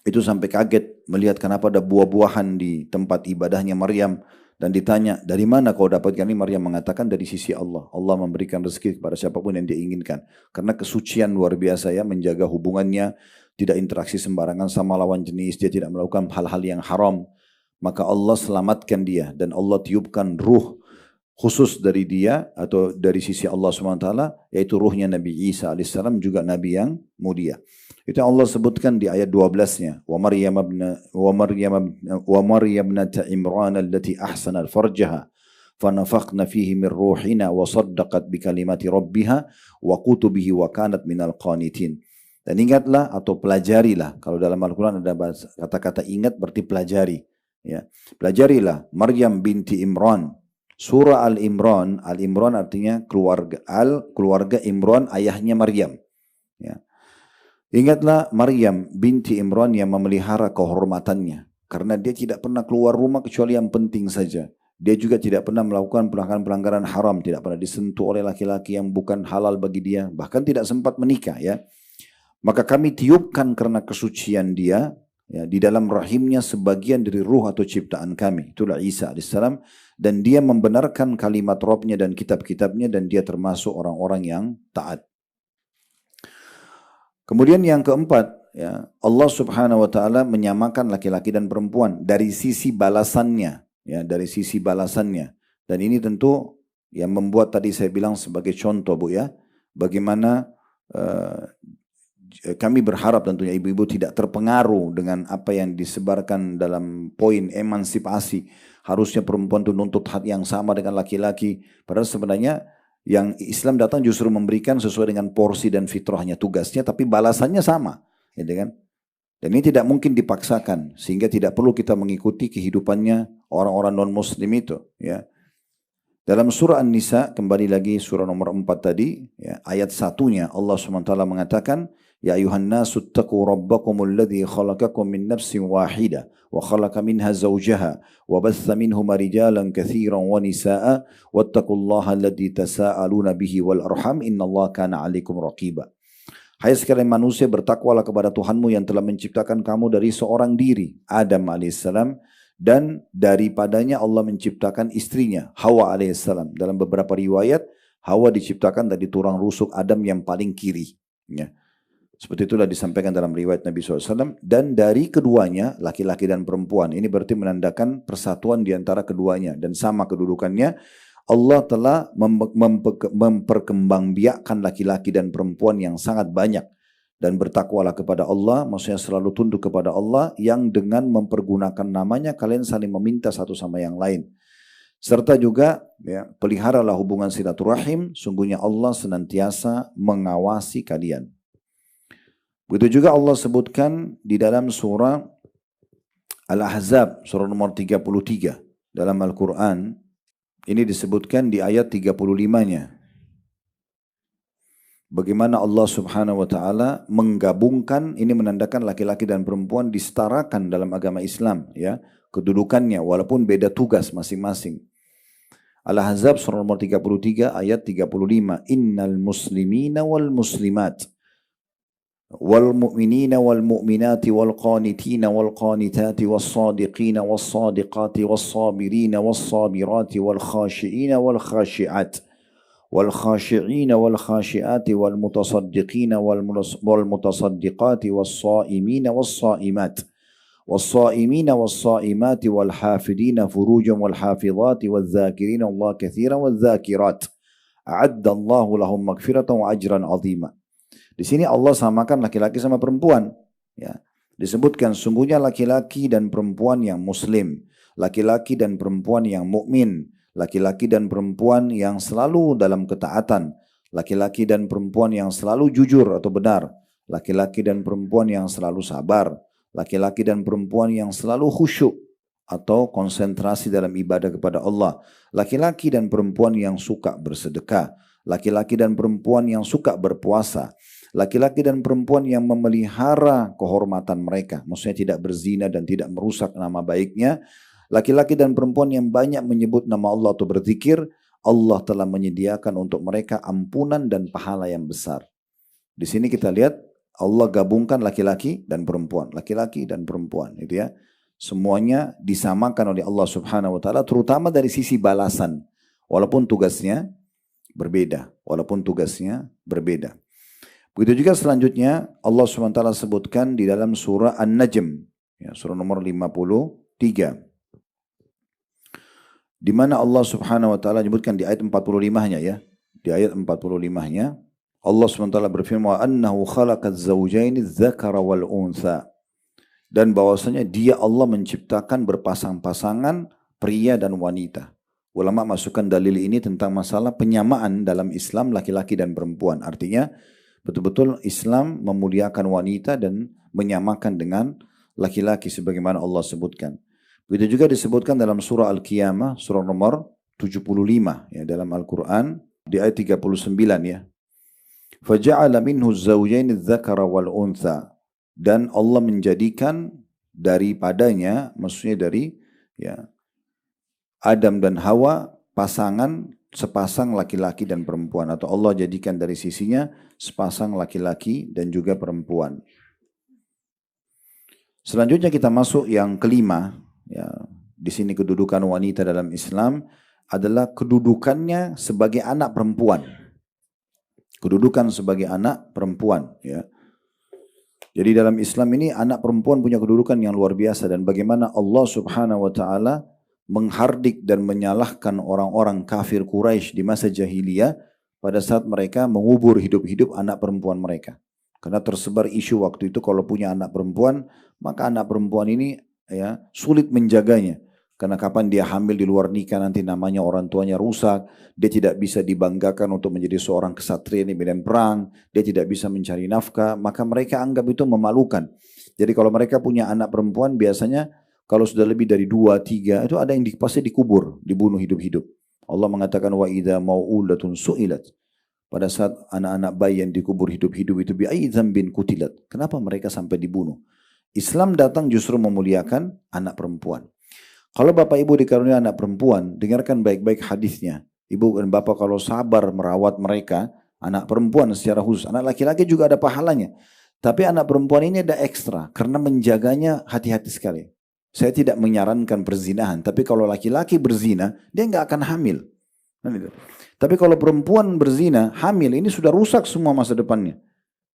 itu sampai kaget melihat kenapa ada buah-buahan di tempat ibadahnya Maryam, dan ditanya, dari mana kau dapatkan ini? Maryam mengatakan, dari sisi Allah. Allah memberikan rezeki kepada siapapun yang dia inginkan. Karena kesucian luar biasa, ya, menjaga hubungannya, tidak interaksi sembarangan sama lawan jenis, dia tidak melakukan hal-hal yang haram. Maka Allah selamatkan dia, dan Allah tiupkan ruh khusus dari dia atau dari sisi Allah SWT, yaitu ruhnya Nabi Isa alaihissalam, juga Nabi yang mulia. Itu yang Allah sebutkan di ayat 12-nya. Wa Maryam ibnata Imran allati ahsanat farjaha fanafakhna fihi min ruhina wa saddaqat bi kalimati rabbiha wa kutubihi wa kanat minal qanitin. Dan ingatlah atau pelajarilah, kalau dalam Al-Quran ada kata-kata ingat berarti pelajari, ya. Pelajarilah Maryam binti Imran. Surah Al-Imran, Al-Imran artinya keluarga Imran, ayahnya Maryam, ya. Ingatlah Maryam binti Imran yang memelihara kehormatannya, karena dia tidak pernah keluar rumah kecuali yang penting saja. Dia juga tidak pernah melakukan pelanggaran haram, tidak pernah disentuh oleh laki-laki yang bukan halal bagi dia, bahkan tidak sempat menikah, ya. Maka kami tiupkan karena kesucian dia, ya, di dalam rahimnya sebagian dari ruh atau ciptaan kami, itulah Isa alaihissalam, dan dia membenarkan kalimat Rabbnya dan kitab-kitabnya, dan dia termasuk orang-orang yang taat. Kemudian yang keempat, ya, Allah Subhanahu wa taala menyamakan laki-laki dan perempuan dari sisi balasannya, ya, dari sisi balasannya. Dan ini tentu yang membuat tadi saya bilang sebagai contoh, Bu, ya, bagaimana kami berharap tentunya ibu-ibu tidak terpengaruh dengan apa yang disebarkan dalam poin emansipasi. Harusnya perempuan itu nuntut hak yang sama dengan laki-laki. Padahal sebenarnya yang Islam datang justru memberikan sesuai dengan porsi dan fitrahnya, tugasnya, tapi balasannya sama, gitu kan? Dan ini tidak mungkin dipaksakan, sehingga tidak perlu kita mengikuti kehidupannya orang-orang non-muslim itu, ya. Dalam surah An-Nisa, kembali lagi surah nomor 4 tadi, ya, ayat 1-nya Allah SWT mengatakan, Ya ayuhan nasu attaqu rabbakumul ladzi khalaqakum min nafsin wahidah wa khalaqa minha zawjaha wa batha minhuma rijalan katsiran wa nisaa'a wattaqullaha alladzi tasaaluna bihi wal arham innallaha kana 'alaikum raqiba. Hai sekalian manusia, bertakwalah kepada Tuhanmu yang telah menciptakan kamu dari seorang diri, Adam alaihissalam, dan daripadanya Allah menciptakan istrinya, Hawa alaihissalam. Dalam beberapa riwayat, Hawa diciptakan dari tulang rusuk Adam yang paling kiri, ya. Seperti itulah disampaikan dalam riwayat Nabi SAW. Dan dari keduanya, laki-laki dan perempuan, ini berarti menandakan persatuan di antara keduanya dan sama kedudukannya. Allah telah memperkembangbiakkan laki-laki dan perempuan yang sangat banyak. Dan bertakwalah kepada Allah, maksudnya selalu tunduk kepada Allah, yang dengan mempergunakan namanya kalian saling meminta satu sama yang lain. Serta juga ya, peliharalah hubungan silaturahim, sungguhnya Allah senantiasa mengawasi kalian. Begitu juga Allah sebutkan di dalam surah Al-Ahzab, surah nomor 33 dalam Al-Quran. Ini disebutkan di ayat 35-nya. Bagaimana Allah subhanahu wa ta'ala menggabungkan, ini menandakan laki-laki dan perempuan disetarakan dalam agama Islam, ya, kedudukannya walaupun beda tugas masing-masing. Al-Ahzab surah nomor 33 ayat 35. Innal muslimina wal muslimat wal mu'minina wal mu'minati wal qanitina wal qanitati was sadiqina was sadiqati was sabirina was sabirati wal khashiina wal khashiat wal khashiina wal khashiati wal mutasaddiqina wal mutasaddiqati was saimina was saimat والصائمين والصائمات والحافظين فروجهم والحافظات والذاكرين الله كثيرا والذاكرات أعد الله لهم مغفرة وأجرا عظيما. Di sini Allah samakan laki-laki sama perempuan. Ya. Disebutkan sungguhnya laki-laki dan perempuan yang muslim, laki-laki dan perempuan yang mukmin, laki-laki dan perempuan yang selalu dalam ketaatan, laki-laki dan perempuan yang selalu jujur atau benar, laki-laki dan perempuan yang selalu sabar, laki-laki dan perempuan yang selalu khusyuk atau konsentrasi dalam ibadah kepada Allah, laki-laki dan perempuan yang suka bersedekah, laki-laki dan perempuan yang suka berpuasa, laki-laki dan perempuan yang memelihara kehormatan mereka, maksudnya tidak berzina dan tidak merusak nama baiknya, laki-laki dan perempuan yang banyak menyebut nama Allah atau berzikir, Allah telah menyediakan untuk mereka ampunan dan pahala yang besar. Di sini kita lihat Allah gabungkan laki-laki dan perempuan, laki-laki dan perempuan, itu ya. Semuanya disamakan oleh Allah Subhanahu wa taala, terutama dari sisi balasan. Walaupun tugasnya berbeda, Begitu juga selanjutnya Allah Subhanahu wa taala sebutkan di dalam surah An-Najm, ya, surah nomor 53. Di mana Allah Subhanahu wa taala menyebutkan di ayat 45-nya ya. Di ayat 45-nya Allah SWT berfirman annahu khalaqaz zawjaini dzakara wal untha, dan bahwasanya dia Allah menciptakan berpasang-pasangan pria dan wanita. Ulama masukkan dalil ini tentang masalah penyamaan dalam Islam laki-laki dan perempuan. Artinya betul-betul Islam memuliakan wanita dan menyamakan dengan laki-laki sebagaimana Allah sebutkan. Begitu juga disebutkan dalam surah Al-Qiyamah, surah nomor 75 ya, dalam Al-Quran di ayat 39 ya. Faja'ala minhu zawjaini dzakara wal untha, dan Allah menjadikan daripadanya, maksudnya dari ya Adam dan Hawa pasangan sepasang laki-laki dan perempuan, atau Allah jadikan dari sisinya sepasang laki-laki dan juga perempuan. Selanjutnya kita masuk yang kelima ya. Di sini kedudukan wanita dalam Islam adalah kedudukannya sebagai anak perempuan. Kedudukan sebagai anak perempuan ya. Jadi dalam Islam ini anak perempuan punya kedudukan yang luar biasa, dan bagaimana Allah Subhanahu wa taala menghardik dan menyalahkan orang-orang kafir Quraisy di masa jahiliyah pada saat mereka mengubur hidup-hidup anak perempuan mereka. Karena tersebar isu waktu itu kalau punya anak perempuan, maka anak perempuan ini ya sulit menjaganya. Karena kapan dia hamil di luar nikah nanti namanya orang tuanya rusak, dia tidak bisa dibanggakan untuk menjadi seorang kesatria di medan perang, dia tidak bisa mencari nafkah, maka mereka anggap itu memalukan. Jadi kalau mereka punya anak perempuan biasanya kalau sudah lebih dari 2, 3 itu ada yang pasti dikubur, dibunuh hidup-hidup. Allah mengatakan wa idza mau'ulatun su'ilat. Pada saat anak-anak bayi yang dikubur hidup-hidup itu bi'ayyi dzambin kutilat. Kenapa mereka sampai dibunuh? Islam datang justru memuliakan anak perempuan. Kalau bapak ibu dikaruniai anak perempuan, dengarkan baik-baik hadisnya. Ibu dan bapak kalau sabar merawat mereka, anak perempuan secara khusus, anak laki-laki juga ada pahalanya. Tapi anak perempuan ini ada ekstra, karena menjaganya hati-hati sekali. Saya tidak menyarankan perzinahan, tapi kalau laki-laki berzina, dia nggak akan hamil. Tapi kalau perempuan berzina, hamil, ini sudah rusak semua masa depannya.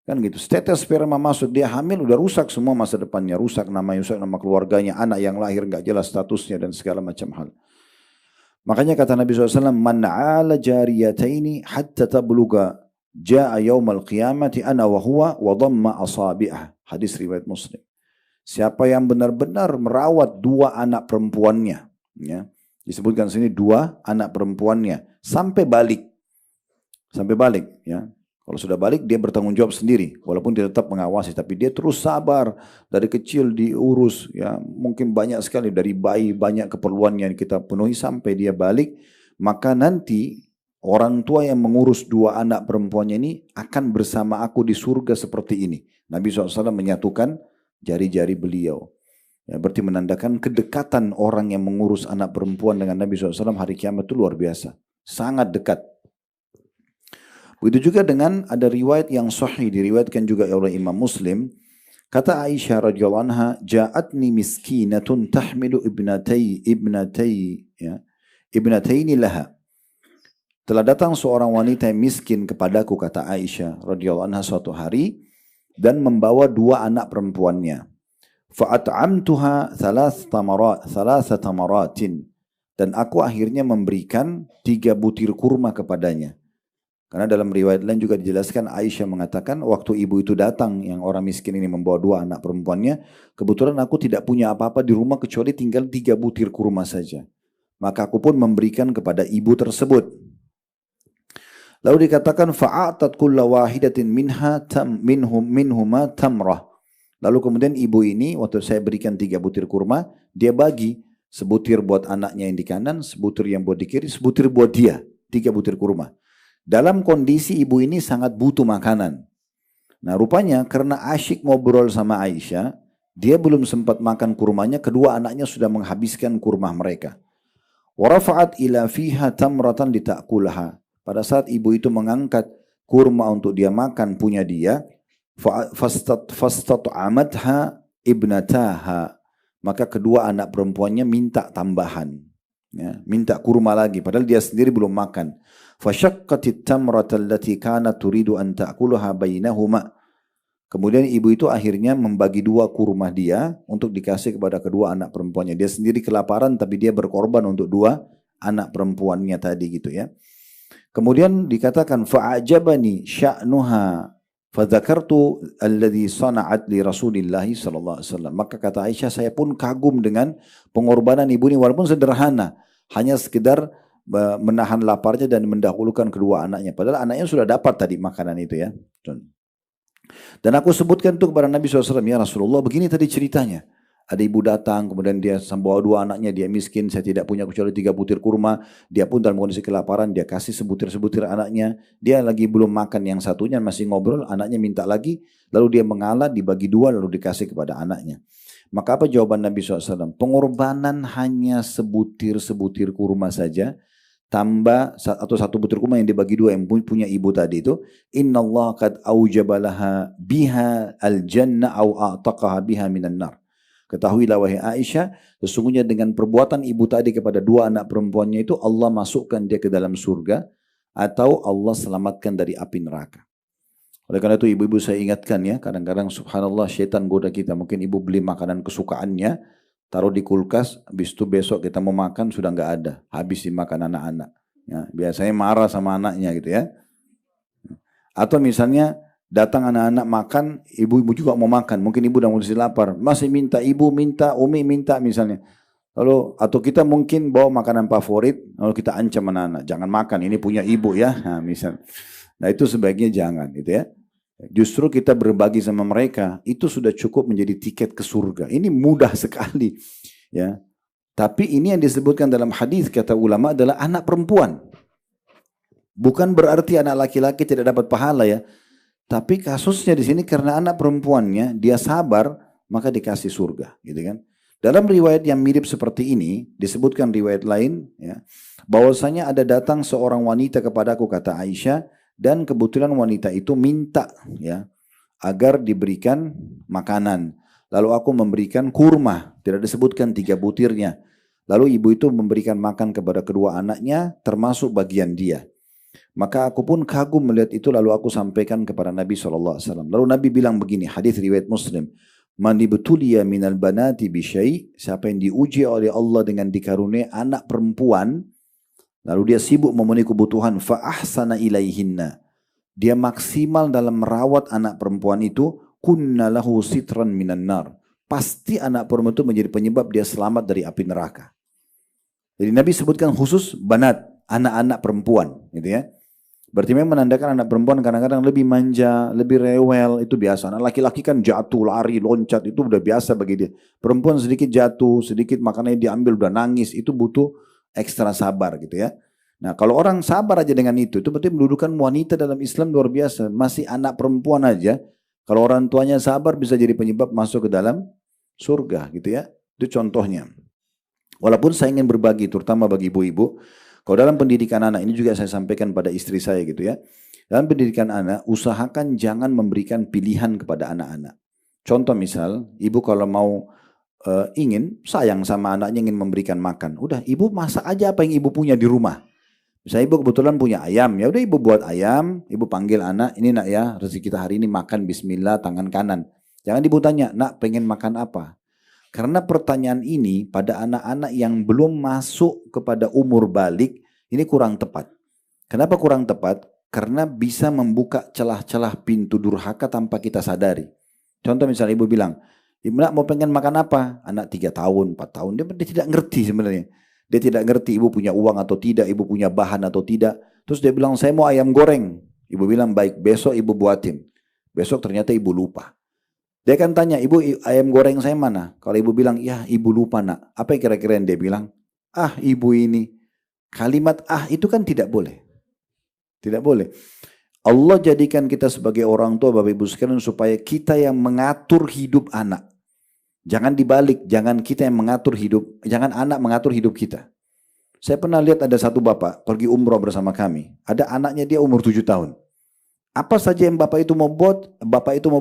Kan gitu, setetes sperma masuk, dia hamil, udah rusak semua masa depannya, rusak nama keluarganya, anak yang lahir nggak jelas statusnya dan segala macam hal. Makanya kata Nabi SAW, man ala jariyataini hatta tabluga ja'a yaumal qiyamati ana wa huwa wa dhamma asabi'ah. Hadis riwayat Muslim. Siapa yang benar-benar merawat dua anak perempuannya, ya, disebutkan sini dua anak perempuannya sampai balik, ya. Kalau sudah balik dia bertanggung jawab sendiri, walaupun dia tetap mengawasi, tapi dia terus sabar dari kecil diurus, ya mungkin banyak sekali dari bayi banyak keperluan yang kita penuhi sampai dia balik, maka nanti orang tua yang mengurus dua anak perempuannya ini akan bersama aku di surga seperti ini. Nabi SAW menyatukan jari-jari beliau. Ya, berarti menandakan kedekatan orang yang mengurus anak perempuan dengan Nabi SAW hari kiamat itu luar biasa. Sangat dekat. Begitu juga dengan ada riwayat yang sahih, diriwayatkan juga oleh Imam Muslim. Kata Aisyah radhiyallahu anha, ja'atni miskinatun tahmilu ibnataini laha. Telah datang seorang wanita yang miskin kepadaku, kata Aisyah radhiyallahu anha suatu hari, dan membawa dua anak perempuannya. Fa'at'amtuha thalatha tamaratin. Dan aku akhirnya memberikan 3 butir kurma kepadanya. Karena dalam riwayat lain juga dijelaskan, Aisyah mengatakan waktu ibu itu datang yang orang miskin ini membawa 2 anak perempuannya, kebetulan aku tidak punya apa-apa di rumah kecuali tinggal 3 butir kurma saja. Maka aku pun memberikan kepada ibu tersebut. Lalu dikatakan fa'atat kulla wahidatin minhuma tamrah. Lalu kemudian ibu ini waktu saya berikan 3 butir kurma, dia bagi sebutir buat anaknya yang di kanan, sebutir yang buat di kiri, sebutir buat dia, 3 butir kurma. Dalam kondisi ibu ini sangat butuh makanan. Nah rupanya karena asyik ngobrol sama Aisyah, dia belum sempat makan kurmanya, kedua anaknya sudah menghabiskan kurma mereka. Warafa'at ila fiha tamratan litakulaha. Pada saat ibu itu mengangkat kurma untuk dia makan punya dia, fastat'amatha ibnataha. Maka kedua anak perempuannya minta tambahan, ya, minta kurma lagi, padahal dia sendiri belum makan. Fashaqqatit tamrata allati kanat turidu an ta'kulaha bainahuma. Kemudian ibu itu akhirnya membagi 2 kurma dia untuk dikasih kepada kedua anak perempuannya. Dia sendiri kelaparan tapi dia berkorban untuk 2 anak perempuannya tadi gitu ya. Kemudian dikatakan fa'ajabani sya'nuha fadzakartu alladhi sana'at li Rasulillah sallallahu alaihi wasallam. Maka kata Aisyah, saya pun kagum dengan pengorbanan ibu ini walaupun sederhana, hanya sekedar menahan laparnya dan mendahulukan kedua anaknya. Padahal anaknya sudah dapat tadi makanan itu ya. Dan aku sebutkan itu kepada Nabi SAW, ya Rasulullah begini tadi ceritanya. Ada ibu datang, kemudian dia membawa 2 anaknya, dia miskin, saya tidak punya kecuali 3 butir kurma. Dia pun dalam kondisi kelaparan, dia kasih sebutir-sebutir anaknya. Dia lagi belum makan yang satunya, masih ngobrol, anaknya minta lagi. Lalu dia mengalah, dibagi 2, lalu dikasih kepada anaknya. Maka apa jawaban Nabi SAW? Pengorbanan hanya sebutir-sebutir kurma saja, tambah atau 1 butir kurma yang dibagi 2 yang punya ibu tadi itu, innallaha qad aujabalaha biha al-jannah au a'taqaha biha minan nar. Ketahuilah wahai Aisyah, sesungguhnya dengan perbuatan ibu tadi kepada 2 anak perempuannya itu, Allah masukkan dia ke dalam surga atau Allah selamatkan dari api neraka. Oleh karena itu ibu-ibu saya ingatkan ya, kadang-kadang subhanallah syaitan goda kita. Mungkin ibu beli makanan kesukaannya, taruh di kulkas, habis itu besok kita mau makan sudah nggak ada, habis dimakan anak-anak. Ya, biasanya marah sama anaknya gitu ya. Atau misalnya datang anak-anak makan, ibu-ibu juga mau makan, mungkin ibu udah mulai lapar, masih minta, ibu minta, umi minta misalnya. Lalu atau kita mungkin bawa makanan favorit, lalu kita ancam anak-anak, jangan makan, ini punya ibu ya, nah, misal. Nah itu sebaiknya jangan gitu ya. Justru kita berbagi sama mereka, itu sudah cukup menjadi tiket ke surga. Ini mudah sekali ya. Tapi ini yang disebutkan dalam hadis kata ulama adalah anak perempuan. Bukan berarti anak laki-laki tidak dapat pahala ya. Tapi kasusnya di sini karena anak perempuannya dia sabar maka dikasih surga, gitu kan? Dalam riwayat yang mirip seperti ini disebutkan riwayat lain, ya, bahwasanya ada datang seorang wanita kepadaku kata Aisyah dan kebetulan wanita itu minta, ya, agar diberikan makanan. Lalu aku memberikan kurma, tidak disebutkan 3 butirnya. Lalu ibu itu memberikan makan kepada kedua anaknya termasuk bagian dia. Maka aku pun kagum melihat itu, lalu aku sampaikan kepada Nabi SAW. Lalu Nabi bilang begini, hadis riwayat Muslim, man ibtuliya minal banati bisyai, siapa yang diuji oleh Allah dengan dikaruniai anak perempuan, Lalu dia sibuk memenuhi kebutuhan. Fa ahsana ilaihinna. Dia maksimal dalam merawat anak perempuan itu. Kunna lahu sitran minan nar. Pasti anak perempuan itu menjadi penyebab dia selamat dari api neraka. Jadi Nabi sebutkan khusus banat, anak-anak perempuan, gitu ya. Berarti memang menandakan anak perempuan kadang-kadang lebih manja, lebih rewel, itu biasa. Anak laki-laki kan jatuh, lari, loncat, itu udah biasa bagi dia. Perempuan sedikit jatuh, sedikit makanannya diambil, udah nangis, itu butuh ekstra sabar gitu ya. Nah kalau orang sabar aja dengan itu berarti mendudukan wanita dalam Islam luar biasa. Masih anak perempuan aja, kalau orang tuanya sabar bisa jadi penyebab masuk ke dalam surga gitu ya. Itu contohnya. Walaupun saya ingin berbagi, terutama bagi ibu-ibu, kalau dalam pendidikan anak, ini juga saya sampaikan pada istri saya gitu ya. Dalam pendidikan anak, usahakan jangan memberikan pilihan kepada anak-anak. Contoh misal, ibu kalau mau ingin sayang sama anaknya, ingin memberikan makan. Udah, ibu masak aja apa yang ibu punya di rumah. Misalnya ibu kebetulan punya ayam, ya udah ibu buat ayam, ibu panggil anak, ini nak ya, rezeki kita hari ini makan bismillah tangan kanan. Jangan ibu tanya, nak pengen makan apa? Karena pertanyaan ini pada anak-anak yang belum masuk kepada umur balik, ini kurang tepat. Kenapa kurang tepat? Karena bisa membuka celah-celah pintu durhaka tanpa kita sadari. Contoh misalnya ibu bilang, ibu nak mau pengen makan apa? Anak 3 tahun, 4 tahun, dia tidak ngerti sebenarnya. Dia tidak ngerti ibu punya uang atau tidak, ibu punya bahan atau tidak. Terus dia bilang, saya mau ayam goreng. Ibu bilang, baik, besok ibu buatin. Besok ternyata ibu lupa. Dia akan tanya, ibu ayam goreng saya mana? Kalau ibu bilang, ya ibu lupa nak. Apa yang kira-kira yang dia bilang? Ah ibu ini. Kalimat ah itu kan tidak boleh. Tidak boleh. Allah jadikan kita sebagai orang tua Bapak Ibu sekalian supaya kita yang mengatur hidup anak. Jangan dibalik, jangan kita yang mengatur hidup, jangan anak mengatur hidup kita. Saya pernah lihat ada satu bapak pergi umroh bersama kami. Ada anaknya dia umur 7 tahun. Apa saja yang bapak itu mau buat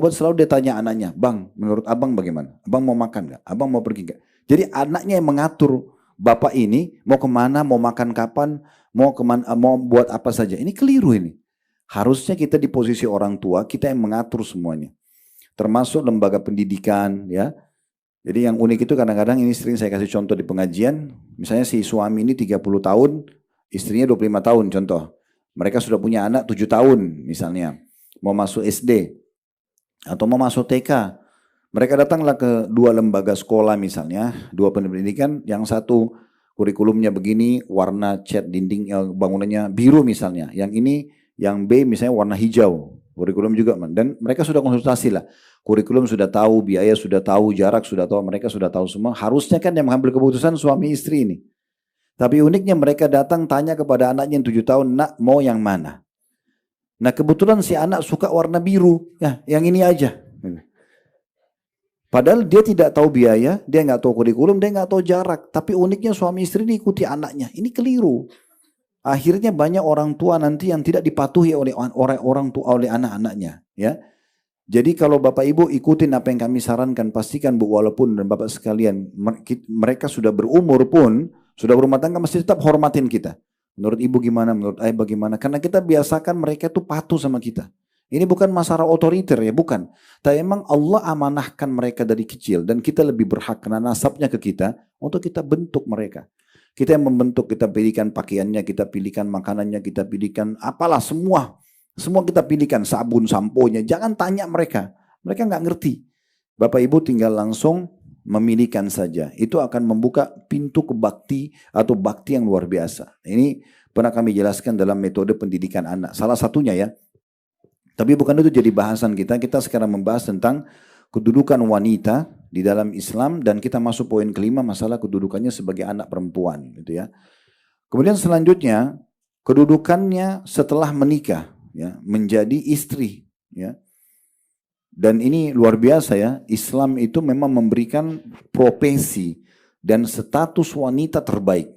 selalu dia tanya anaknya, bang, menurut abang bagaimana? Abang mau makan nggak? Abang mau pergi nggak? Jadi anaknya yang mengatur bapak ini mau kemana, mau makan kapan, mau kemana, mau buat apa saja. Ini keliru ini. Harusnya kita di posisi orang tua, kita yang mengatur semuanya. Termasuk lembaga pendidikan, ya. Jadi yang unik itu kadang-kadang ini sering saya kasih contoh di pengajian. Misalnya si suami ini 30 tahun, istrinya 25 tahun contoh. Mereka sudah punya anak 7 tahun misalnya. Mau masuk SD atau mau masuk TK. Mereka datanglah ke 2 lembaga sekolah misalnya. 2 pendidikan. Yang satu kurikulumnya begini, warna cat dinding bangunannya biru misalnya. Yang ini, yang B misalnya warna hijau. Kurikulum juga. Dan mereka sudah konsultasi lah. Kurikulum sudah tahu, biaya sudah tahu, jarak sudah tahu. Mereka sudah tahu semua. Harusnya kan yang mengambil keputusan suami istri ini. Tapi uniknya mereka datang tanya kepada anaknya yang 7 tahun, nak mau yang mana? Nah kebetulan si anak suka warna biru, ya yang ini aja. Padahal dia tidak tahu biaya, dia nggak tahu kurikulum, dia nggak tahu jarak. Tapi uniknya suami istri ini ikuti anaknya, ini keliru. Akhirnya banyak orang tua nanti yang tidak dipatuhi oleh orang tua, oleh anak-anaknya. Ya, jadi kalau bapak ibu ikutin apa yang kami sarankan, pastikan bu walaupun dan bapak sekalian mereka sudah berumur pun. Sudah berumah tangga masih tetap hormatin kita. Menurut ibu gimana, menurut ayah bagaimana. Karena kita biasakan mereka itu patuh sama kita. Ini bukan masalah otoriter ya, bukan. Tapi memang Allah amanahkan mereka dari kecil. Dan kita lebih berhak karena nasabnya ke kita untuk kita bentuk mereka. Kita yang membentuk, kita pilihkan pakaiannya, kita pilihkan makanannya, kita pilihkan apalah semua. Semua kita pilihkan, sabun, samponya. Jangan tanya mereka. Mereka nggak ngerti. Bapak ibu tinggal langsung memilihkan saja. Itu akan membuka pintu ke bakti atau bakti yang luar biasa. Ini pernah kami jelaskan dalam metode pendidikan anak. Salah satunya ya. Tapi bukan itu jadi bahasan kita. Kita sekarang membahas tentang kedudukan wanita di dalam Islam dan kita masuk poin kelima masalah kedudukannya sebagai anak perempuan gitu ya. Kemudian selanjutnya kedudukannya setelah menikah ya, menjadi istri ya. Dan ini luar biasa ya, Islam itu memang memberikan profesi dan status wanita terbaik.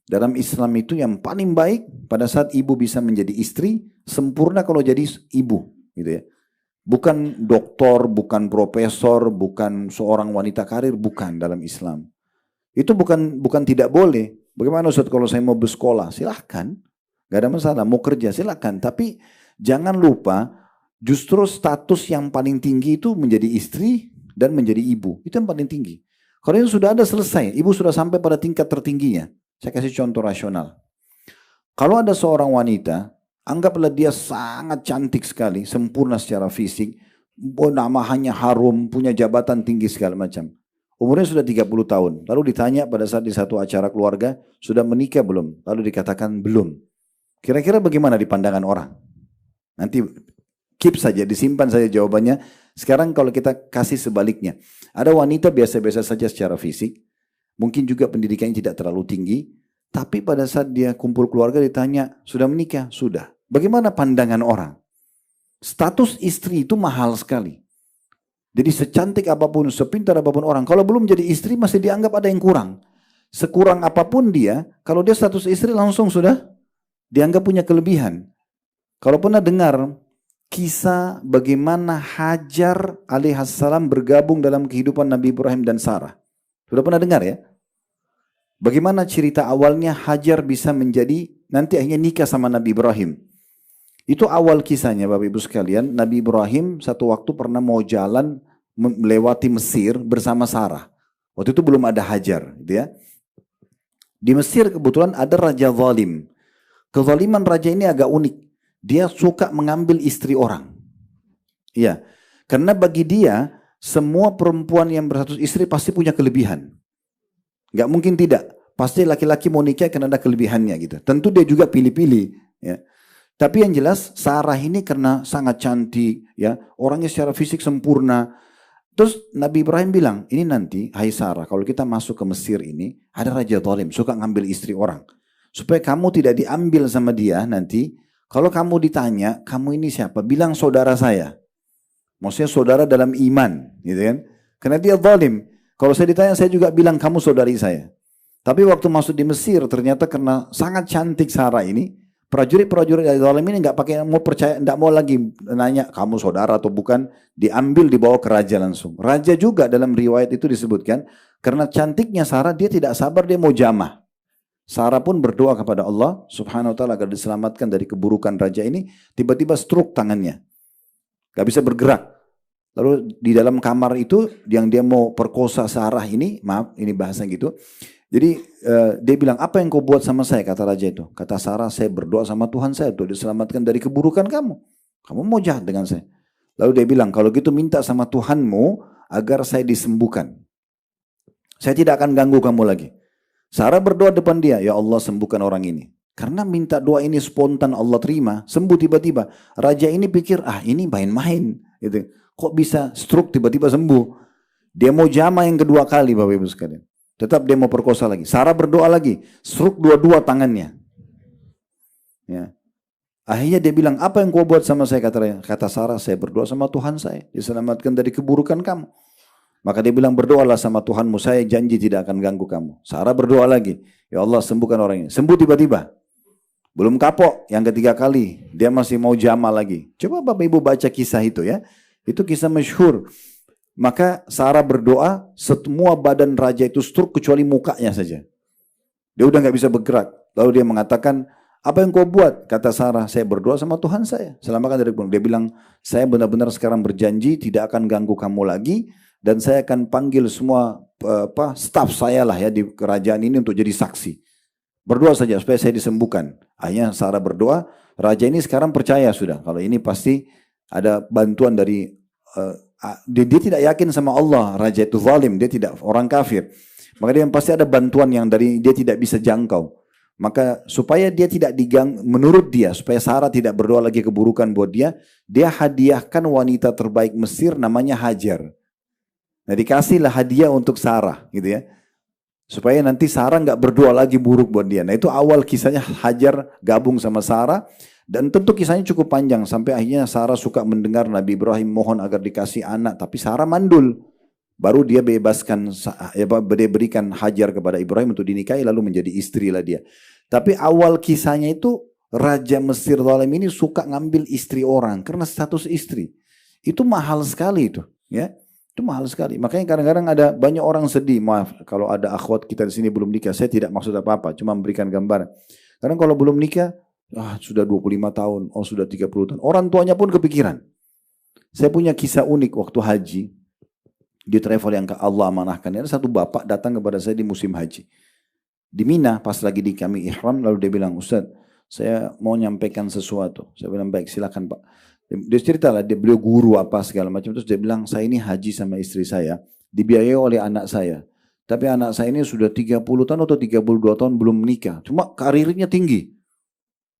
Dalam Islam itu yang paling baik pada saat ibu bisa menjadi istri, sempurna kalau jadi ibu. Gitu ya. Bukan doktor, bukan profesor, bukan seorang wanita karir, bukan dalam Islam. Itu bukan tidak boleh. Bagaimana Ustaz kalau saya mau bersekolah? Silahkan, gak ada masalah. Mau kerja silahkan, tapi jangan lupa justru status yang paling tinggi itu menjadi istri dan menjadi ibu. Itu yang paling tinggi. Kalau itu sudah ada selesai, ibu sudah sampai pada tingkat tertingginya. Saya kasih contoh rasional. Kalau ada seorang wanita, anggaplah dia sangat cantik sekali, sempurna secara fisik, namanya harum, punya jabatan tinggi segala macam. Umurnya sudah 30 tahun. Lalu ditanya pada saat di satu acara keluarga, sudah menikah belum? Lalu dikatakan belum. Kira-kira bagaimana di pandangan orang? Nanti keep saja, disimpan saja jawabannya. Sekarang kalau kita kasih sebaliknya. Ada wanita biasa-biasa saja secara fisik. Mungkin juga pendidikannya tidak terlalu tinggi. Tapi pada saat dia kumpul keluarga ditanya, sudah menikah? Sudah. Bagaimana pandangan orang? Status istri itu mahal sekali. Jadi secantik apapun, sepintar apapun orang, kalau belum jadi istri masih dianggap ada yang kurang. Sekurang apapun dia, kalau dia status istri langsung sudah dianggap punya kelebihan. Kalau pernah dengar kisah bagaimana Hajar alaihissalam bergabung dalam kehidupan Nabi Ibrahim dan Sarah. Sudah pernah dengar ya? Bagaimana cerita awalnya Hajar bisa menjadi, nanti akhirnya nikah sama Nabi Ibrahim. Itu awal kisahnya Bapak Ibu sekalian. Nabi Ibrahim satu waktu pernah mau jalan melewati Mesir bersama Sarah. Waktu itu belum ada Hajar. Gitu ya. Di Mesir kebetulan ada raja zalim. Kezaliman raja ini agak unik. Dia suka mengambil istri orang. Iya. Karena bagi dia semua perempuan yang berstatus istri pasti punya kelebihan. Gak mungkin tidak. Pasti laki-laki mau nikah karena ada kelebihannya gitu. Tentu dia juga pilih-pilih. Ya. Tapi yang jelas Sarah ini karena sangat cantik, ya, orangnya secara fisik sempurna. Terus Nabi Ibrahim bilang, ini nanti, hai Sarah, kalau kita masuk ke Mesir ini, ada raja zalim, suka ngambil istri orang. Supaya kamu tidak diambil sama dia nanti, kalau kamu ditanya, kamu ini siapa? Bilang saudara saya. Maksudnya saudara dalam iman, gitu kan? Karena dia zalim. Kalau saya ditanya, saya juga bilang kamu saudari saya. Tapi waktu masuk di Mesir, ternyata karena sangat cantik Sarah ini, prajurit-prajurit dari zalim ini nggak pakai mau percaya, nggak mau lagi nanya kamu saudara atau bukan, diambil dibawa ke raja langsung. Raja juga dalam riwayat itu disebutkan karena cantiknya Sarah dia tidak sabar dia mau jamah. Sarah pun berdoa kepada Allah Subhanahu wa taala agar diselamatkan dari keburukan raja ini. Tiba-tiba stroke tangannya, nggak bisa bergerak. Lalu di dalam kamar itu yang dia mau perkosa Sarah ini, maaf ini bahasa gitu. Jadi dia bilang, apa yang kau buat sama saya? Kata raja itu. Kata Sarah, saya berdoa sama Tuhan saya untuk diselamatkan dari keburukan kamu. Kamu mau jahat dengan saya. Lalu dia bilang, kalau gitu minta sama Tuhanmu agar saya disembuhkan. Saya tidak akan ganggu kamu lagi. Sarah berdoa depan dia, ya Allah sembuhkan orang ini. Karena minta doa ini spontan Allah terima, sembuh tiba-tiba. Raja ini pikir, ini main-main. Gitu. Kok bisa stroke tiba-tiba sembuh? Dia mau jama yang kedua kali Bapak Ibu sekalian. Tetap dia mau perkosa lagi. Sarah berdoa lagi. Stroke dua-dua tangannya. Ya. Akhirnya dia bilang, apa yang kau buat sama saya? Kata Sarah, saya berdoa sama Tuhan saya. Diselamatkan dari keburukan kamu. Maka dia bilang, berdoalah sama Tuhanmu. Saya janji tidak akan ganggu kamu. Sarah berdoa lagi. Ya Allah sembuhkan orang ini. Sembuh tiba-tiba. Belum kapok. Yang ketiga kali. Dia masih mau jama lagi. Coba Bapak Ibu baca kisah itu ya. Itu kisah masyhur. Maka Sarah berdoa, semua badan raja itu stroke kecuali mukanya saja. Dia udah gak bisa bergerak. Lalu dia mengatakan, apa yang kau buat? Kata Sarah, saya berdoa sama Tuhan saya. Selamatkan dari keburukan. Dia bilang, saya benar-benar sekarang berjanji tidak akan ganggu kamu lagi. Dan saya akan panggil semua staf saya lah ya di kerajaan ini untuk jadi saksi. Berdoa saja supaya saya disembuhkan. Akhirnya Sarah berdoa, raja ini sekarang percaya sudah. Kalau ini pasti ada bantuan dari dia tidak yakin sama Allah, raja itu zalim, dia tidak orang kafir. Maka dia pasti ada bantuan yang dari dia tidak bisa jangkau. Maka supaya dia tidak menurut dia, supaya Sarah tidak berdoa lagi keburukan buat dia hadiahkan wanita terbaik Mesir namanya Hajar. Nah dikasihlah hadiah untuk Sarah gitu ya. Supaya nanti Sarah nggak berdoa lagi buruk buat dia. Nah itu awal kisahnya Hajar gabung sama Sarah. Dan tentu kisahnya cukup panjang sampai akhirnya Sarah suka mendengar Nabi Ibrahim mohon agar dikasih anak, tapi Sarah mandul. Baru dia bebaskan, dia berikan Hajar kepada Ibrahim untuk dinikahi lalu menjadi istri lah dia. Tapi awal kisahnya itu Raja Mesir zalim ini suka ngambil istri orang karena status istri. Itu mahal sekali itu, ya. Itu mahal sekali. Makanya kadang-kadang ada banyak orang sedih. Maaf kalau ada akhwat kita di sini belum nikah, saya tidak maksud apa-apa, cuma memberikan gambaran. Karena kalau belum nikah sudah 25 tahun, sudah 30 tahun. Orang tuanya pun kepikiran. Saya punya kisah unik waktu haji. Di travel yang Allah amanahkan. Ada satu bapak datang kepada saya di musim haji. Di Mina, pas lagi di kami ihram, lalu dia bilang, Ustaz, saya mau nyampaikan sesuatu. Saya bilang, baik silakan Pak. Dia cerita lah, beliau guru apa segala macam. Terus dia bilang, saya ini haji sama istri saya, dibiayai oleh anak saya. Tapi anak saya ini sudah 30 tahun atau 32 tahun belum menikah. Cuma karirnya tinggi.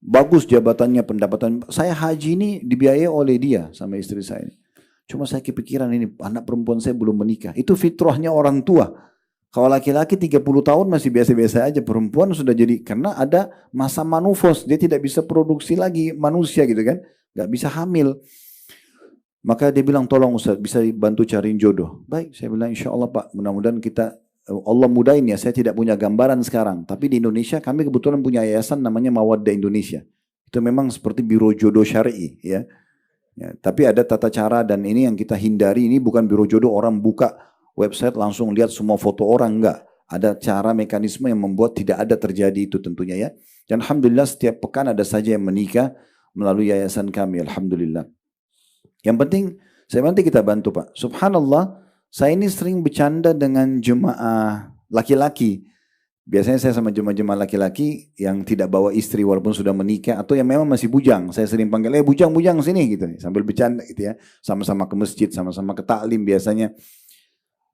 Bagus jabatannya, pendapatan. Saya haji ini dibiayai oleh dia sama istri saya. Cuma saya kepikiran ini, anak perempuan saya belum menikah. Itu fitrahnya orang tua. Kalau laki-laki 30 tahun masih biasa-biasa aja. Perempuan sudah jadi, karena ada masa manufos. Dia tidak bisa produksi lagi manusia gitu kan. Gak bisa hamil. Maka dia bilang, tolong Ustaz, bisa bantu cariin jodoh. Baik, saya bilang insya Allah Pak, mudah-mudahan kita, Allah mudahin ya, saya tidak punya gambaran sekarang. Tapi di Indonesia kami kebetulan punya yayasan namanya Mawaddah Indonesia. Itu memang seperti biro jodoh syar'i ya. Ya, tapi ada tata cara dan ini yang kita hindari, ini bukan biro jodoh orang buka website langsung lihat semua foto orang, enggak. Ada cara mekanisme yang membuat tidak ada terjadi itu tentunya ya. Dan Alhamdulillah setiap pekan ada saja yang menikah melalui yayasan kami, Alhamdulillah. Yang penting, saya nanti kita bantu Pak. Subhanallah, saya ini sering bercanda dengan jemaah laki-laki. Biasanya saya sama jemaah-jemaah laki-laki yang tidak bawa istri walaupun sudah menikah atau yang memang masih bujang. Saya sering panggil, bujang-bujang sini gitu. Sambil bercanda gitu ya. Sama-sama ke masjid, sama-sama ke taklim biasanya.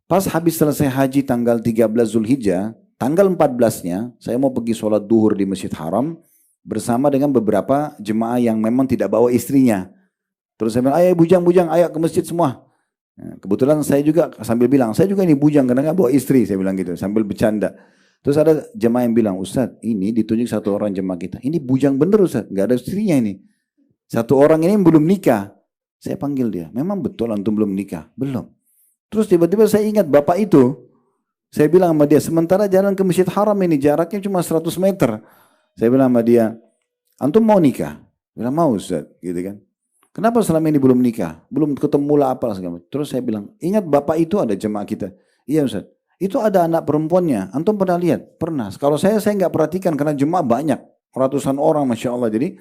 Pas habis selesai haji tanggal 13 Zulhijjah, tanggal 14-nya saya mau pergi sholat duhur di Masjid Haram bersama dengan beberapa jemaah yang memang tidak bawa istrinya. Terus saya bilang, ayo bujang-bujang, ayo ke masjid semua. Nah, kebetulan saya juga sambil bilang, saya juga ini bujang karena gak bawa istri, saya bilang gitu, sambil bercanda. Terus ada jemaah yang bilang, Ustaz, ini ditunjuk satu orang jemaah kita. Ini bujang bener Ustaz, gak ada istrinya ini. Satu orang ini belum nikah. Saya panggil dia, memang betul antum belum nikah? Belum. Terus tiba-tiba saya ingat bapak itu. Saya bilang sama dia, sementara jalan ke Masjid Haram ini jaraknya cuma 100 meter. Saya bilang sama dia, antum mau nikah? Dia bilang, mau Ustaz, gitu kan. Kenapa selama ini belum nikah? Belum ketemu lah apa segala. Terus saya bilang, ingat bapak itu ada jemaah kita. Iya Ustaz. Itu ada anak perempuannya. Antum pernah lihat? Pernah. Kalau saya nggak perhatikan karena jemaah banyak. Ratusan orang Masya Allah. Jadi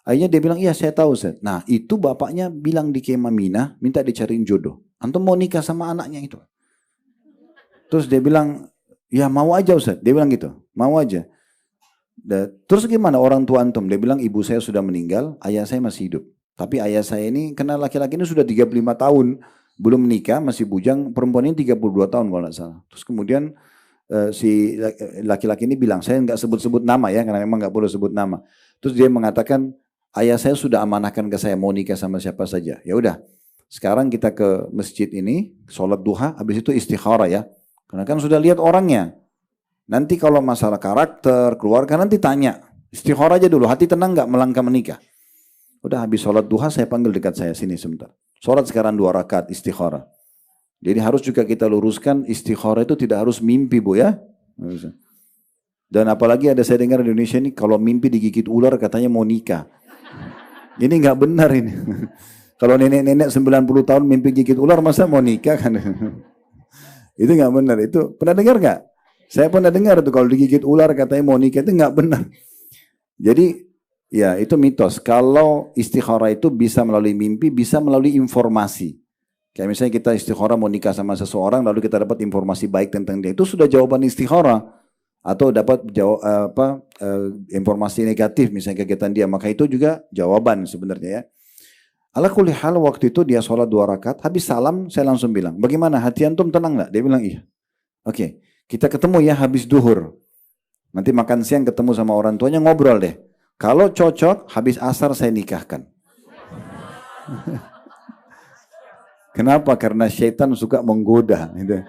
akhirnya dia bilang, iya saya tahu Ustaz. Nah itu bapaknya bilang di Kemah Mina, minta dicariin jodoh. Antum mau nikah sama anaknya itu. Terus dia bilang, ya mau aja Ustaz. Dia bilang gitu, mau aja. Terus gimana orang tua antum? Dia bilang ibu saya sudah meninggal, ayah saya masih hidup. Tapi ayah saya ini, karena laki-laki ini sudah 35 tahun, belum menikah, masih bujang, perempuan ini 32 tahun kalau nggak salah. Terus kemudian si laki-laki ini bilang, saya nggak sebut-sebut nama ya, karena memang nggak boleh sebut nama. Terus dia mengatakan, ayah saya sudah amanahkan ke saya mau nikah sama siapa saja. Ya udah, sekarang kita ke masjid ini, sholat duha, habis itu istikharah ya. Karena kan sudah lihat orangnya. Nanti kalau masalah karakter, keluarga nanti tanya. Istikharah aja dulu, hati tenang nggak melangkah menikah. Udah habis sholat duha saya panggil dekat saya sini sebentar. Sholat sekarang 2 rakaat istikharah. Jadi harus juga kita luruskan istikharah itu tidak harus mimpi Bu ya. Dan apalagi ada saya dengar di Indonesia ini kalau mimpi digigit ular katanya mau nikah. Ini nggak benar ini. Kalau nenek-nenek 90 tahun mimpi gigit ular masa mau nikah kan. Itu nggak benar. Itu pernah dengar nggak? Saya pernah dengar tuh kalau digigit ular katanya mau nikah itu nggak benar. Jadi ya itu mitos. Kalau istikharah itu bisa melalui mimpi, bisa melalui informasi. Kayak misalnya kita istikharah mau nikah sama seseorang, lalu kita dapat informasi baik tentang dia. Itu sudah jawaban istikharah. Atau dapat informasi negatif misalnya kegiatan dia. Maka itu juga jawaban sebenarnya ya. Ala kulli hal waktu itu dia sholat 2 rakaat. Habis salam saya langsung bilang, bagaimana hati antum tenang gak? Dia bilang iya. Oke, kita ketemu ya habis duhur. Nanti makan siang ketemu sama orang tuanya ngobrol deh. Kalau cocok, habis asar saya nikahkan. Kenapa? Karena syaitan suka menggoda. Gitu.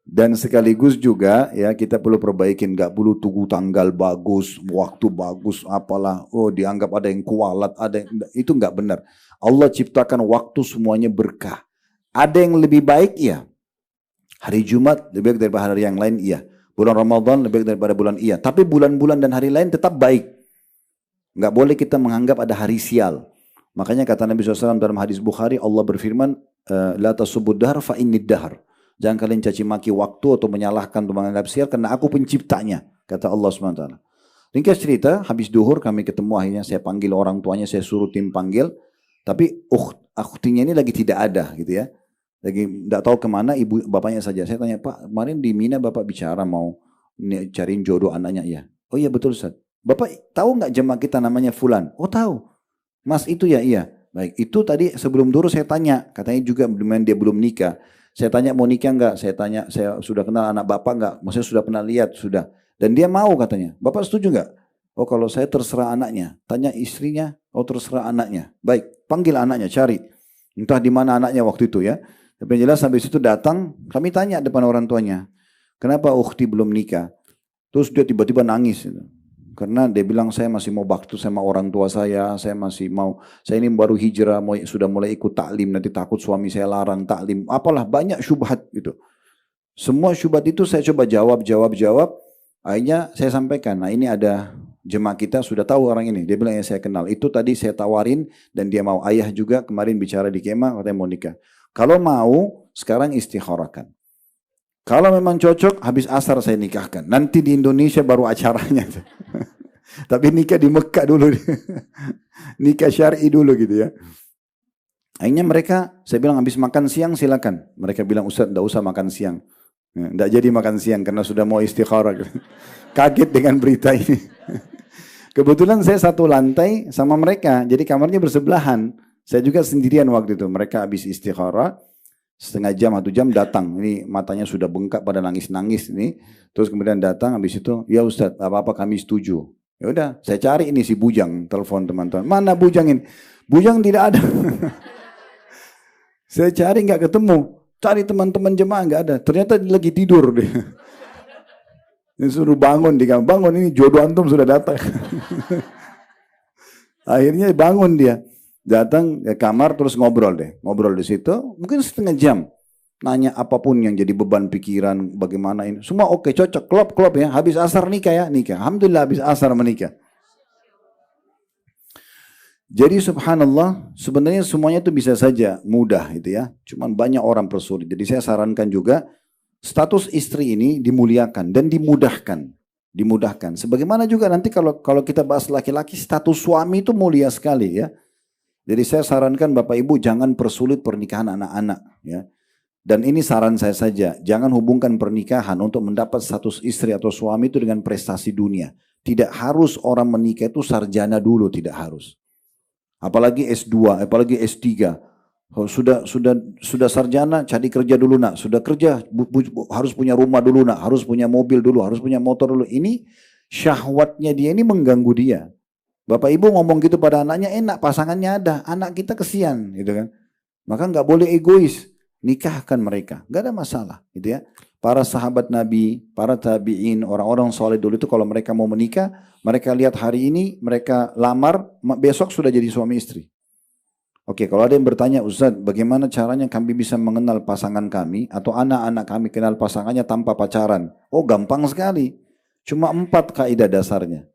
Dan sekaligus juga ya kita perlu perbaikin. Gak perlu tunggu tanggal bagus, waktu bagus, apalah. Oh dianggap ada yang kualat, ada yang, itu gak benar. Allah ciptakan waktu semuanya berkah. Ada yang lebih baik ya. Hari Jumat lebih baik daripada hari yang lain iya. Bulan Ramadan lebih baik daripada bulan iya. Tapi bulan-bulan dan hari lain tetap baik. Nggak boleh kita menganggap ada hari sial. Makanya kata Nabi SAW dalam hadis Bukhari, Allah berfirman, La tasubud dahar fa innid dahar. Jangan kalian caci maki waktu atau menyalahkan atau menganggap sial, karena aku penciptanya. Kata Allah SWT. Ringkas cerita, habis duhur kami ketemu, akhirnya saya panggil orang tuanya, saya suruh tim panggil. Tapi ukhtinya ini lagi tidak ada gitu ya. Lagi tidak tahu kemana, ibu bapaknya saja. Saya tanya, Pak, kemarin di Mina bapak bicara mau cariin jodoh anaknya. Ya. Oh iya betul Ustaz. Bapak tahu nggak jemaah kita namanya Fulan? Oh tahu. Mas itu ya, iya. Baik, itu tadi sebelum dulu saya tanya, katanya juga dia belum nikah. Saya tanya mau nikah nggak? Saya tanya, saya sudah kenal anak bapak nggak? Maksudnya sudah pernah lihat, sudah. Dan dia mau katanya. Bapak setuju nggak? Oh kalau saya terserah anaknya. Tanya istrinya, oh terserah anaknya. Baik, panggil anaknya, cari. Entah di mana anaknya waktu itu ya. Tapi yang jelas sampai situ datang, kami tanya depan orang tuanya. Kenapa ukhti belum nikah? Terus dia tiba-tiba nangis. Karena dia bilang saya masih mau bakti sama orang tua saya masih mau, saya ini baru hijrah, sudah mulai ikut taklim, nanti takut suami saya larang taklim, apalah banyak syubhat gitu. Semua syubhat itu saya coba jawab, akhirnya saya sampaikan, nah ini ada jemaah kita sudah tahu orang ini, dia bilang ya saya kenal, itu tadi saya tawarin dan dia mau, ayah juga kemarin bicara di kemah, katanya mau nikah. Kalau mau, sekarang istikharahkan. Kalau memang cocok, habis asar saya nikahkan. Nanti di Indonesia baru acaranya. Tapi nikah di Mekah dulu. Nikah syar'i dulu gitu ya. Akhirnya mereka, saya bilang habis makan siang silakan. Mereka bilang Ustaz tidak usah makan siang. Tidak jadi makan siang karena sudah mau istikharah. Kaget dengan berita ini. Kebetulan saya satu lantai sama mereka. Jadi kamarnya bersebelahan. Saya juga sendirian waktu itu. Mereka habis istikharah. Setengah jam, 1 jam datang. Ini matanya sudah bengkak pada nangis-nangis ini. Terus kemudian datang habis itu, ya Ustadz, apa-apa kami setuju. Ya udah, saya cari ini si Bujang, telepon teman-teman. Mana Bujang ini? Bujang tidak ada. Saya cari nggak ketemu. Cari teman-teman jemaah nggak ada. Ternyata dia lagi tidur dia. Ini suruh bangun di kamar. Bangun ini jodoh antum sudah datang. Akhirnya bangun dia. Datang ke kamar terus ngobrol di situ mungkin setengah jam, nanya apapun yang jadi beban pikiran, bagaimana ini semua oke, cocok, klop ya. Habis asar nikah ya, nikah, alhamdulillah habis asar menikah. Jadi subhanallah, sebenarnya semuanya itu bisa saja mudah itu ya, cuman banyak orang persulit. Jadi saya sarankan juga status istri ini dimuliakan dan dimudahkan. Sebagaimana juga nanti kalau kita bahas laki-laki, status suami itu mulia sekali ya. Jadi saya sarankan Bapak Ibu jangan persulit pernikahan anak-anak ya. Dan ini saran saya saja, jangan hubungkan pernikahan untuk mendapat status istri atau suami itu dengan prestasi dunia. Tidak harus orang menikah itu sarjana dulu, tidak harus. Apalagi S2, apalagi S3. Sudah sarjana, cari kerja dulu nak. Sudah kerja harus punya rumah dulu nak, harus punya mobil dulu, harus punya motor dulu. Ini syahwatnya dia ini mengganggu dia. Bapak ibu ngomong gitu pada anaknya, enak pasangannya ada, anak kita kesian gitu kan. Maka nggak boleh egois, nikahkan mereka, nggak ada masalah gitu ya. Para sahabat Nabi, para tabi'in, orang-orang soleh dulu itu kalau mereka mau menikah, mereka lihat hari ini, mereka lamar, besok sudah jadi suami istri. Oke, kalau ada yang bertanya, Ustaz, bagaimana caranya kami bisa mengenal pasangan kami, atau anak-anak kami kenal pasangannya tanpa pacaran? Oh gampang sekali, cuma 4 kaidah dasarnya.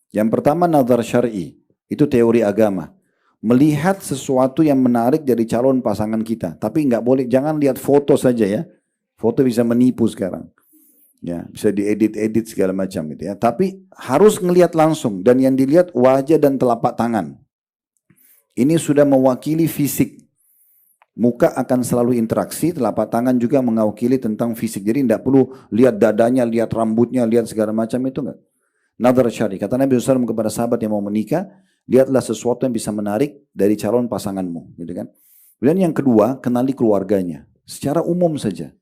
Yang pertama nazar syar'i, itu teori agama. Melihat sesuatu yang menarik dari calon pasangan kita. Tapi nggak boleh, jangan lihat foto saja ya. Foto bisa menipu sekarang. Ya, bisa diedit-edit segala macam gitu ya. Tapi harus ngelihat langsung dan yang dilihat wajah dan telapak tangan. Ini sudah mewakili fisik. Muka akan selalu interaksi, telapak tangan juga mewakili tentang fisik. Jadi tidak perlu lihat dadanya, lihat rambutnya, lihat segala macam itu enggak. Nadhar syari. Kata Nabi SAW kepada sahabat yang mau menikah, lihatlah sesuatu yang bisa menarik dari calon pasanganmu. Gitu kan? Kemudian yang kedua, kenali keluarganya. Secara umum saja.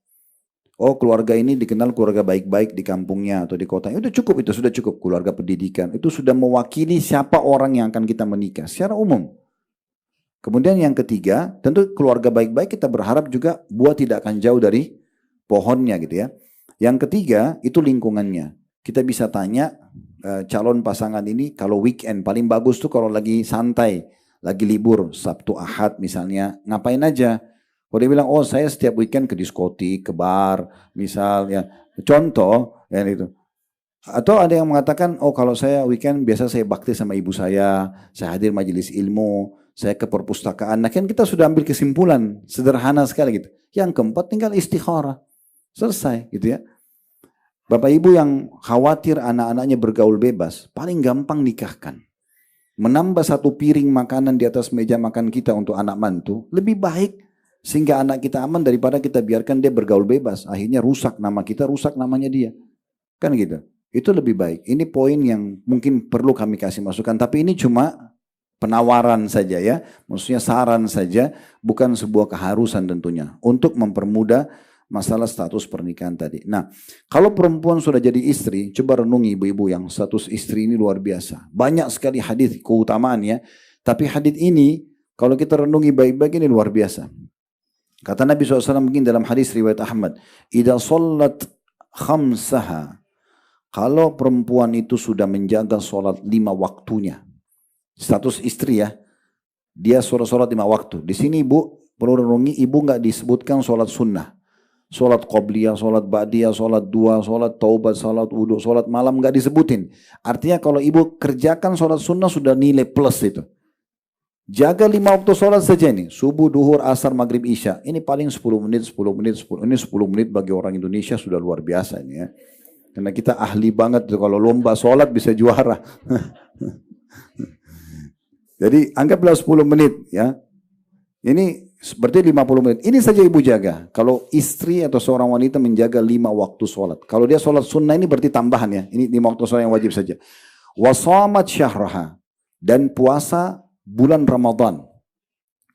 Oh keluarga ini dikenal keluarga baik-baik di kampungnya atau di kota. Itu cukup, itu sudah cukup. Keluarga pendidikan. Itu sudah mewakili siapa orang yang akan kita menikah. Secara umum. Kemudian yang ketiga, tentu keluarga baik-baik kita berharap juga buah tidak akan jauh dari pohonnya gitu ya. Yang ketiga, itu lingkungannya. Kita bisa tanya calon pasangan ini kalau weekend paling bagus tuh kalau lagi santai, lagi libur, Sabtu Ahad misalnya, ngapain aja. Kalau dia bilang, oh saya setiap weekend ke diskotik, ke bar, misalnya. Contoh, ya itu. Atau ada yang mengatakan, oh kalau saya weekend biasa saya bakti sama ibu saya hadir majelis ilmu, saya ke perpustakaan. Nah kan kita sudah ambil kesimpulan, sederhana sekali gitu. Yang keempat tinggal istikharah. Selesai gitu ya. Bapak ibu yang khawatir anak-anaknya bergaul bebas, paling gampang nikahkan. Menambah 1 piring makanan di atas meja makan kita untuk anak mantu, lebih baik sehingga anak kita aman daripada kita biarkan dia bergaul bebas. Akhirnya rusak nama kita, rusak namanya dia. Kan gitu. Itu lebih baik. Ini poin yang mungkin perlu kami kasih masukan. Tapi ini cuma penawaran saja ya. Maksudnya saran saja. Bukan sebuah keharusan tentunya. Untuk mempermudah masalah status pernikahan tadi. Nah, kalau perempuan sudah jadi istri, coba renungi ibu-ibu yang status istri ini luar biasa. Banyak sekali hadis keutamaannya. Tapi hadis ini, kalau kita renungi baik-baik ini luar biasa. Kata Nabi SAW mungkin dalam hadis riwayat Ahmad. Idza shollat khamsaha. Kalau perempuan itu sudah menjaga sholat 5 waktunya. Status istri ya. Dia sholat 5 waktu. Di sini ibu, perlu renungi, ibu nggak disebutkan sholat sunnah. Sholat qobliyah, sholat ba'diyah, sholat dua, sholat taubat, sholat wudu, sholat malam nggak disebutin. Artinya kalau ibu kerjakan sholat sunnah sudah nilai plus itu. Jaga 5 waktu sholat saja nih. Subuh, duhur, asar, maghrib, isya. Ini paling 10 menit, 10 menit, 10. Ini 10 menit bagi orang Indonesia sudah luar biasa ini ya. Karena kita ahli banget kalau lomba sholat bisa juara. Jadi anggaplah 10 menit ya. Ini berarti 50 menit. Ini saja ibu jaga. Kalau istri atau seorang wanita menjaga 5 waktu sholat. Kalau dia sholat sunnah ini berarti tambahan ya. Ini 5 waktu sholat yang wajib saja. Wasamat syahraha. Dan puasa bulan Ramadan.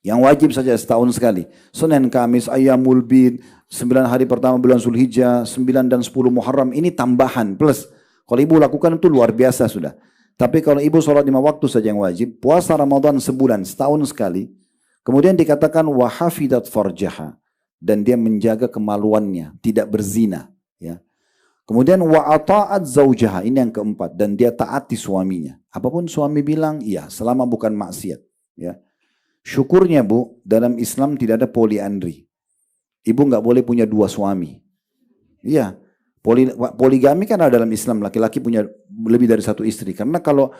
Yang wajib saja setahun sekali. Senin, Kamis, Ayyamul Bid. 9 hari pertama bulan Zulhijjah. 9 dan 10 Muharram. Ini tambahan plus. Kalau ibu lakukan itu luar biasa sudah. Tapi kalau ibu sholat 5 waktu saja yang wajib. Puasa Ramadan sebulan, setahun sekali. Kemudian dikatakan wahafidat farjaha, dan dia menjaga kemaluannya, tidak berzina, ya. Kemudian wa ata'at zaujaha, ini yang keempat, dan dia taati suaminya. Apapun suami bilang, iya, selama bukan maksiat, ya. Syukurnya Bu, dalam Islam tidak ada poliandri. Ibu nggak boleh punya 2 suami. Iya, poligami kan ada dalam Islam, laki-laki punya lebih dari 1 istri. Karena kalau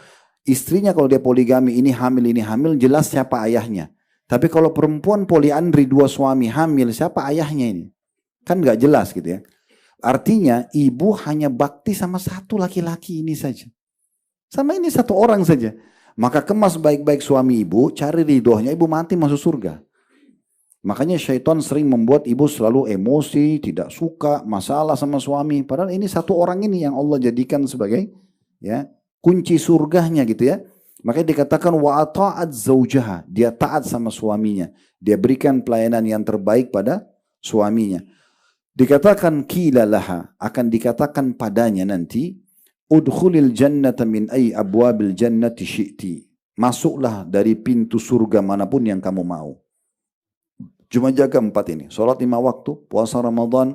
istrinya kalau dia poligami, ini hamil, jelas siapa ayahnya. Tapi kalau perempuan poliandri 2 suami hamil, siapa ayahnya ini? Kan nggak jelas gitu ya. Artinya ibu hanya bakti sama 1 laki-laki ini saja. Sama ini 1 orang saja. Maka kemas baik-baik suami ibu, cari ridhonya, ibu mati masuk surga. Makanya syaitan sering membuat ibu selalu emosi, tidak suka, masalah sama suami. Padahal ini 1 orang ini yang Allah jadikan sebagai ya kunci surganya gitu ya. Makanya dikatakan wa ata'at zaujaha, dia taat sama suaminya, dia berikan pelayanan yang terbaik pada suaminya. Dikatakan qila laha, akan dikatakan padanya nanti, udkhulil jannata min ay abwabil jannati syi'ti, masuklah dari pintu surga manapun yang kamu mau. Cuma jaga 4 ini, salat 5 waktu, puasa Ramadan,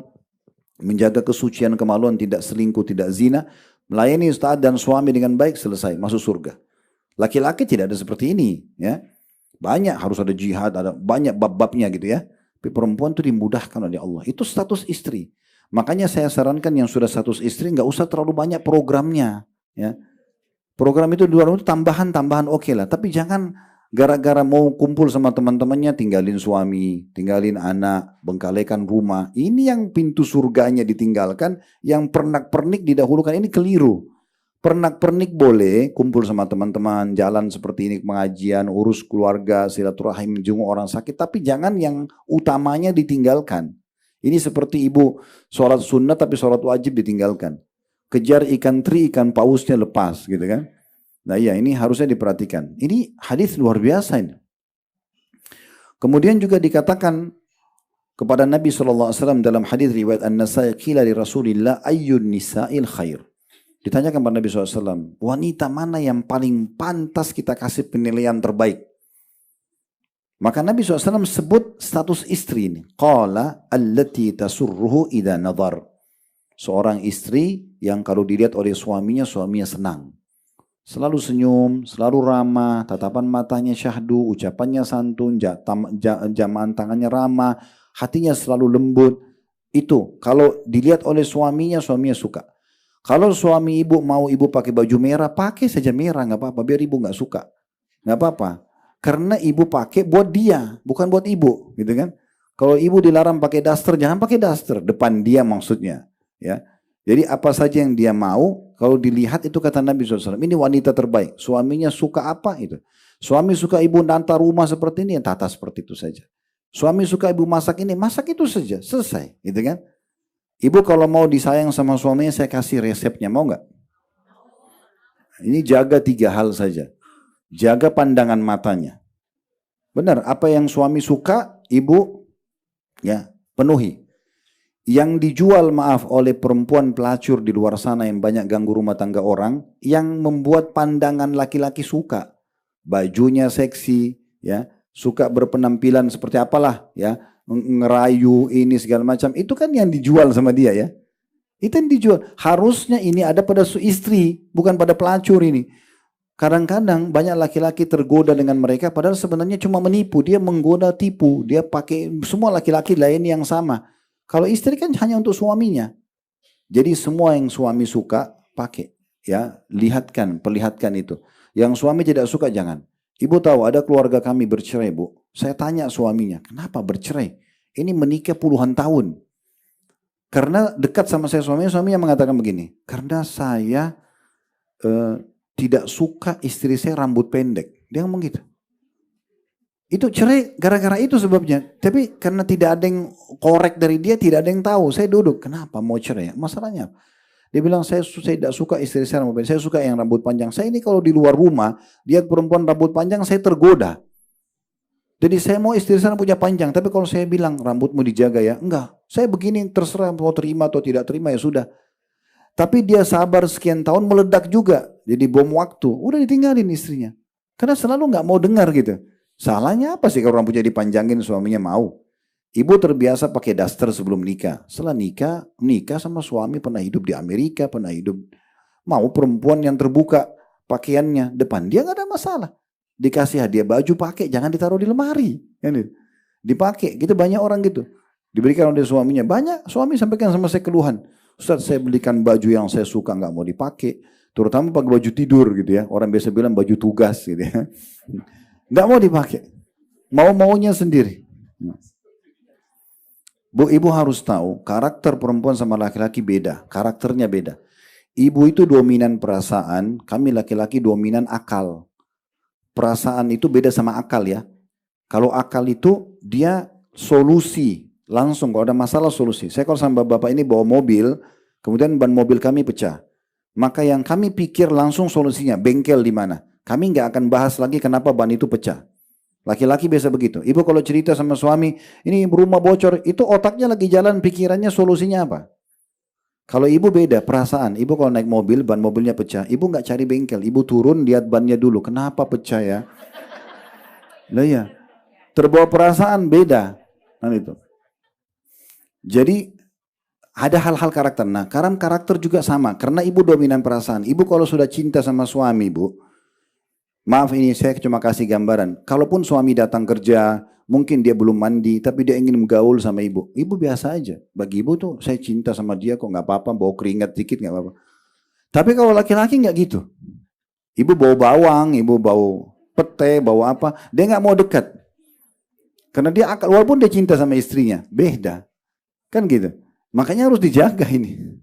menjaga kesucian kemaluan, tidak selingkuh, tidak zina, melayani ustaz dan suami dengan baik, selesai, masuk surga. Laki-laki tidak ada seperti ini, ya. Banyak harus ada jihad, ada banyak bab-babnya gitu ya. Tapi perempuan itu dimudahkan oleh Allah. Itu status istri. Makanya saya sarankan yang sudah status istri nggak usah terlalu banyak programnya, ya. Program itu di luar itu tambahan oke lah. Tapi jangan gara-gara mau kumpul sama teman-temannya tinggalin suami, tinggalin anak, bengkalekan rumah. Ini yang pintu surganya ditinggalkan, yang pernak-pernik didahulukan. Ini keliru. Pernak-pernik boleh, kumpul sama teman-teman, jalan seperti ini, pengajian, urus keluarga, silaturahim, jenguk orang sakit. Tapi jangan yang utamanya ditinggalkan. Ini seperti ibu sholat sunnah tapi sholat wajib ditinggalkan. Kejar ikan teri, ikan pausnya lepas gitu kan. Nah iya, ini harusnya diperhatikan. Ini hadis luar biasa ini. Kemudian juga dikatakan kepada Nabi SAW dalam hadis riwayat An-Nasai, qila li Rasulillah ayyun nisa'il khair. Ditanyakan kepada Nabi SAW, wanita mana yang paling pantas kita kasih penilaian terbaik? Maka Nabi SAW sebut status istri ini. Qala allati tasurruhu idha nadhar. Seorang istri yang kalau dilihat oleh suaminya senang. Selalu senyum, selalu ramah, tatapan matanya syahdu, ucapannya santun, jamaan tangannya ramah, hatinya selalu lembut. Itu kalau dilihat oleh suaminya suka. Kalau suami ibu mau ibu pakai baju merah, pakai saja merah, nggak apa-apa. Biar ibu nggak suka, nggak apa-apa. Karena ibu pakai buat dia, bukan buat ibu, gitu kan? Kalau ibu dilarang pakai daster, jangan pakai daster depan dia maksudnya, ya. Jadi apa saja yang dia mau, kalau dilihat itu kata Nabi SAW, ini wanita terbaik. Suaminya suka apa itu? Suami suka ibu nanta rumah seperti ini, ya tata seperti itu saja. Suami suka ibu masak ini, masak itu saja, selesai, gitu kan? Ibu kalau mau disayang sama suaminya, saya kasih resepnya, mau nggak? Ini jaga 3 hal saja. Jaga pandangan matanya. Benar, apa yang suami suka, ibu ya penuhi. Yang dijual maaf oleh perempuan pelacur di luar sana yang banyak ganggu rumah tangga orang, yang membuat pandangan laki-laki suka. Bajunya seksi, ya, suka berpenampilan seperti apalah, ya, ngerayu ini segala macam. Itu kan yang dijual sama dia ya. Itu yang dijual. Harusnya ini ada pada istri, bukan pada pelacur ini. Kadang-kadang banyak laki-laki tergoda dengan mereka, padahal sebenarnya cuma menipu. Dia menggoda, tipu. Dia pakai, semua laki-laki lain yang sama. Kalau istri kan hanya untuk suaminya. Jadi semua yang suami suka, pakai. Ya, lihatkan, perlihatkan itu. Yang suami tidak suka, jangan. Ibu tahu ada keluarga kami bercerai, Bu. Saya tanya suaminya, kenapa bercerai? Ini menikah puluhan tahun. Karena dekat sama saya suaminya mengatakan begini, karena saya tidak suka istri saya rambut pendek. Dia ngomong gitu. Itu cerai gara-gara itu sebabnya. Tapi karena tidak ada yang korek dari dia, tidak ada yang tahu. Saya duduk, kenapa mau cerai? Masalahnya, dia bilang saya tidak suka istri saya rambut pendek. Saya suka yang rambut panjang. Saya ini kalau di luar rumah, lihat perempuan rambut panjang, saya tergoda. Jadi saya mau istri saya rambutnya panjang. Tapi kalau saya bilang rambutmu dijaga ya, enggak. Saya begini terserah mau terima atau tidak terima ya sudah. Tapi dia sabar sekian tahun meledak juga. Jadi bom waktu. Udah ditinggalin istrinya. Karena selalu nggak mau dengar gitu. Salahnya apa sih kalau rambutnya dipanjangin suaminya mau? Ibu terbiasa pakai daster sebelum nikah. Setelah nikah sama suami pernah hidup di Amerika, pernah hidup. Mau perempuan yang terbuka pakaiannya depan dia nggak ada masalah. Dikasih hadiah baju pakai, jangan ditaruh di lemari. Dipakai, gitu banyak orang gitu. Diberikan oleh suaminya. Banyak suami sampaikan sama saya keluhan. Ustaz, saya belikan baju yang saya suka nggak mau dipakai. Terutama pakai baju tidur gitu ya. Orang biasa bilang baju tugas gitu ya. Nggak mau dipakai. Mau-maunya sendiri. Bu, ibu harus tahu karakter perempuan sama laki-laki beda. Karakternya beda. Ibu itu dominan perasaan, kami laki-laki dominan akal. Perasaan itu beda sama akal ya. Kalau akal itu dia solusi. Langsung kalau ada masalah solusi. Saya kalau sama bapak ini bawa mobil, kemudian ban mobil kami pecah. Maka yang kami pikir langsung solusinya, bengkel di mana. Kami nggak akan bahas lagi kenapa ban itu pecah. Laki-laki biasa begitu. Ibu kalau cerita sama suami, ini rumah bocor, itu otaknya lagi jalan, pikirannya solusinya apa? Kalau ibu beda, perasaan. Ibu kalau naik mobil, ban mobilnya pecah, ibu nggak cari bengkel. Ibu turun, lihat bannya dulu. Kenapa pecah ya? Lah ya, terbawa perasaan beda. Nah itu. Jadi ada hal-hal karakter. Nah, karakter juga sama. Karena ibu dominan perasaan. Ibu kalau sudah cinta sama suami, Bu, maaf ini saya cuma kasih gambaran. Kalaupun suami datang kerja, mungkin dia belum mandi, tapi dia ingin menggaul sama ibu. Ibu biasa aja. Bagi ibu tuh, saya cinta sama dia kok nggak apa-apa, bawa keringat dikit nggak apa-apa. Tapi kalau laki-laki nggak gitu. Ibu bawa bawang, ibu bawa pete, bawa apa, dia nggak mau dekat. Karena dia akal, walaupun dia cinta sama istrinya, beda. Kan gitu. Makanya harus dijaga ini.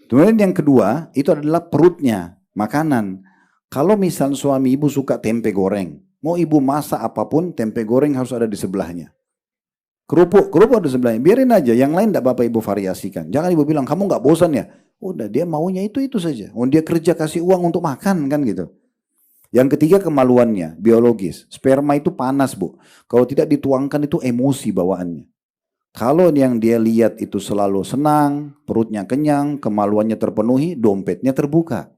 Kemudian yang kedua, itu adalah perutnya, makanan. Kalau misal suami ibu suka tempe goreng, mau ibu masak apapun, tempe goreng harus ada di sebelahnya. Kerupuk ada di sebelahnya. Biarin aja, yang lain tidak apa-apa ibu variasikan. Jangan ibu bilang, kamu nggak bosan ya? Udah, dia maunya itu saja. Dia kerja kasih uang untuk makan, kan gitu. Yang ketiga kemaluannya, biologis. Sperma itu panas, Bu. Kalau tidak dituangkan itu emosi bawaannya. Kalau yang dia lihat itu selalu senang, perutnya kenyang, kemaluannya terpenuhi, dompetnya terbuka.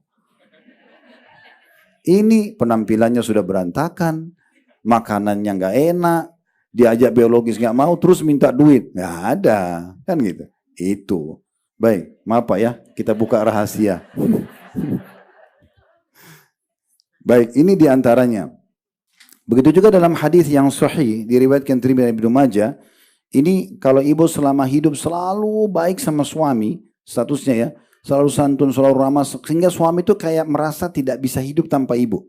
Ini penampilannya sudah berantakan, makanannya nggak enak, diajak biologis nggak mau, terus minta duit, nggak ada, kan gitu. Itu. Baik, maaf Pak ya, kita buka rahasia. Baik, ini diantaranya. Begitu juga dalam hadis yang sahih diriwayatkan Tirmidzi dan Ibnu Majah. Ini kalau ibu selama hidup selalu baik sama suami, statusnya ya, selalu santun, selalu ramah, sehingga suami itu kayak merasa tidak bisa hidup tanpa ibu.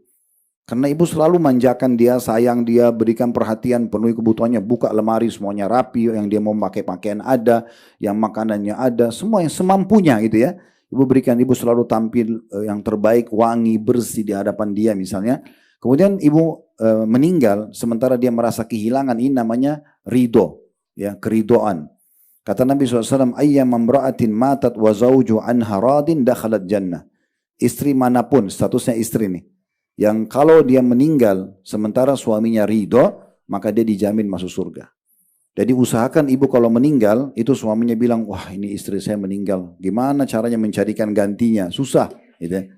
Karena ibu selalu manjakan dia, sayang dia, berikan perhatian, penuhi kebutuhannya, buka lemari semuanya rapi, yang dia mau pakai pakaian ada, yang makanannya ada, semua yang semampunya gitu ya. Ibu berikan, ibu selalu tampil yang terbaik, wangi, bersih di hadapan dia misalnya. Kemudian ibu meninggal, sementara dia merasa kehilangan, ini namanya ridho, ya, keridoan. Kata Nabi SAW, ayyam amra'atin matat wa zawju anha radin dakhalat jannah. istri manapun, statusnya istri nih, yang kalau dia meninggal sementara suaminya ridho, maka dia dijamin masuk surga. Jadi usahakan ibu kalau meninggal, itu suaminya bilang, wah ini istri saya meninggal, gimana caranya mencarikan gantinya, susah. Gitu.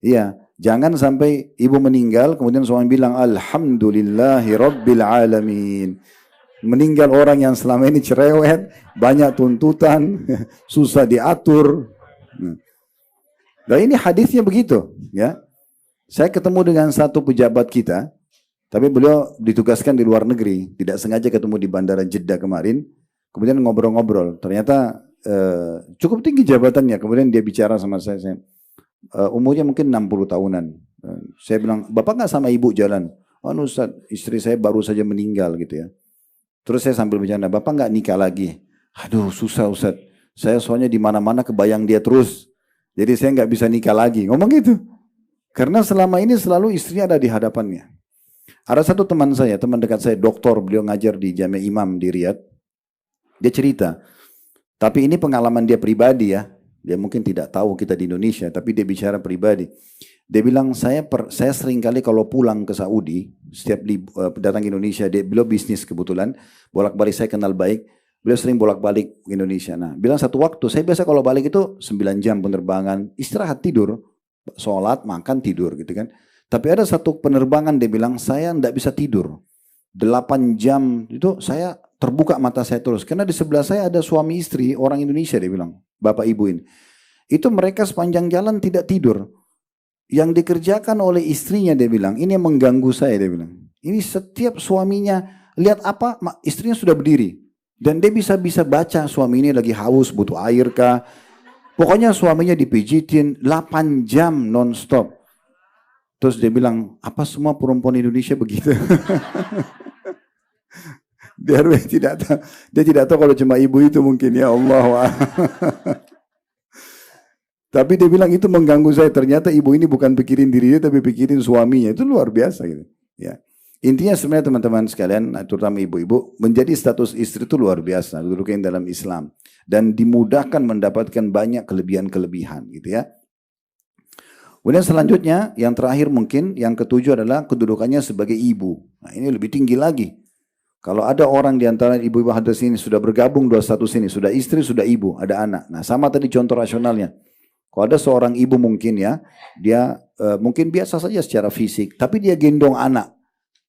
Iya, jangan sampai ibu meninggal, kemudian suami bilang, Alhamdulillahi Rabbil Alamin. Meninggal orang yang selama ini cerewet, banyak tuntutan, susah diatur. Dan ini hadisnya begitu, ya. Saya ketemu dengan satu pejabat kita, tapi beliau ditugaskan di luar negeri, tidak sengaja ketemu di bandara Jeddah kemarin, kemudian ngobrol-ngobrol. Ternyata cukup tinggi jabatannya. Kemudian dia bicara sama saya umurnya mungkin 60 tahunan. Saya bilang, Bapak nggak sama ibu jalan? Oh Ustaz, istri saya baru saja meninggal gitu ya. Terus saya sambil bercanda, Bapak nggak nikah lagi? Aduh susah Ustaz, saya soalnya di mana-mana kebayang dia terus. Jadi saya nggak bisa nikah lagi, ngomong gitu. Karena selama ini selalu istrinya ada di hadapannya. Ada satu teman saya, teman dekat saya, doktor, beliau ngajar di Jami' Imam di Riyadh. Dia cerita, tapi ini pengalaman dia pribadi ya. Dia mungkin tidak tahu kita di Indonesia, tapi dia bicara pribadi. Dia bilang, saya sering kali kalau pulang ke Saudi, setiap datang ke Indonesia, beliau bisnis kebetulan, bolak-balik saya kenal baik, beliau sering bolak-balik ke Indonesia. Nah, bilang satu waktu, saya biasa kalau balik itu 9 jam penerbangan, istirahat tidur, sholat, makan, tidur gitu kan. Tapi ada satu penerbangan dia bilang, saya tidak bisa tidur. 8 jam itu saya terbuka mata saya terus. Karena di sebelah saya ada suami istri, orang Indonesia dia bilang, bapak ibu ini. Itu mereka sepanjang jalan tidak tidur. Yang dikerjakan oleh istrinya dia bilang, ini yang mengganggu saya dia bilang. Ini setiap suaminya, lihat apa, istrinya sudah berdiri. Dan dia bisa baca suami ini lagi haus, butuh air kah. Pokoknya suaminya dipijitin 8 jam non-stop. Terus dia bilang, apa semua perempuan Indonesia begitu? Dia tidak tahu kalau cuma ibu itu mungkin, ya Allah. Tapi dia bilang itu mengganggu saya. Ternyata ibu ini bukan pikirin dirinya, tapi pikirin suaminya. Itu luar biasa gitu. Ya. Intinya sebenarnya teman-teman sekalian, terutama ibu-ibu, menjadi status istri itu luar biasa. Kedudukan dalam Islam. Dan dimudahkan mendapatkan banyak kelebihan-kelebihan gitu ya. Kemudian selanjutnya, yang terakhir mungkin, yang ketujuh adalah kedudukannya sebagai ibu. Nah ini lebih tinggi lagi. Kalau ada orang di antara ibu-ibu hadis ini sudah bergabung dua status ini, sudah istri, sudah ibu, ada anak. Nah sama tadi contoh rasionalnya. Kalau ada seorang ibu mungkin ya, dia mungkin biasa saja secara fisik, tapi dia gendong anak.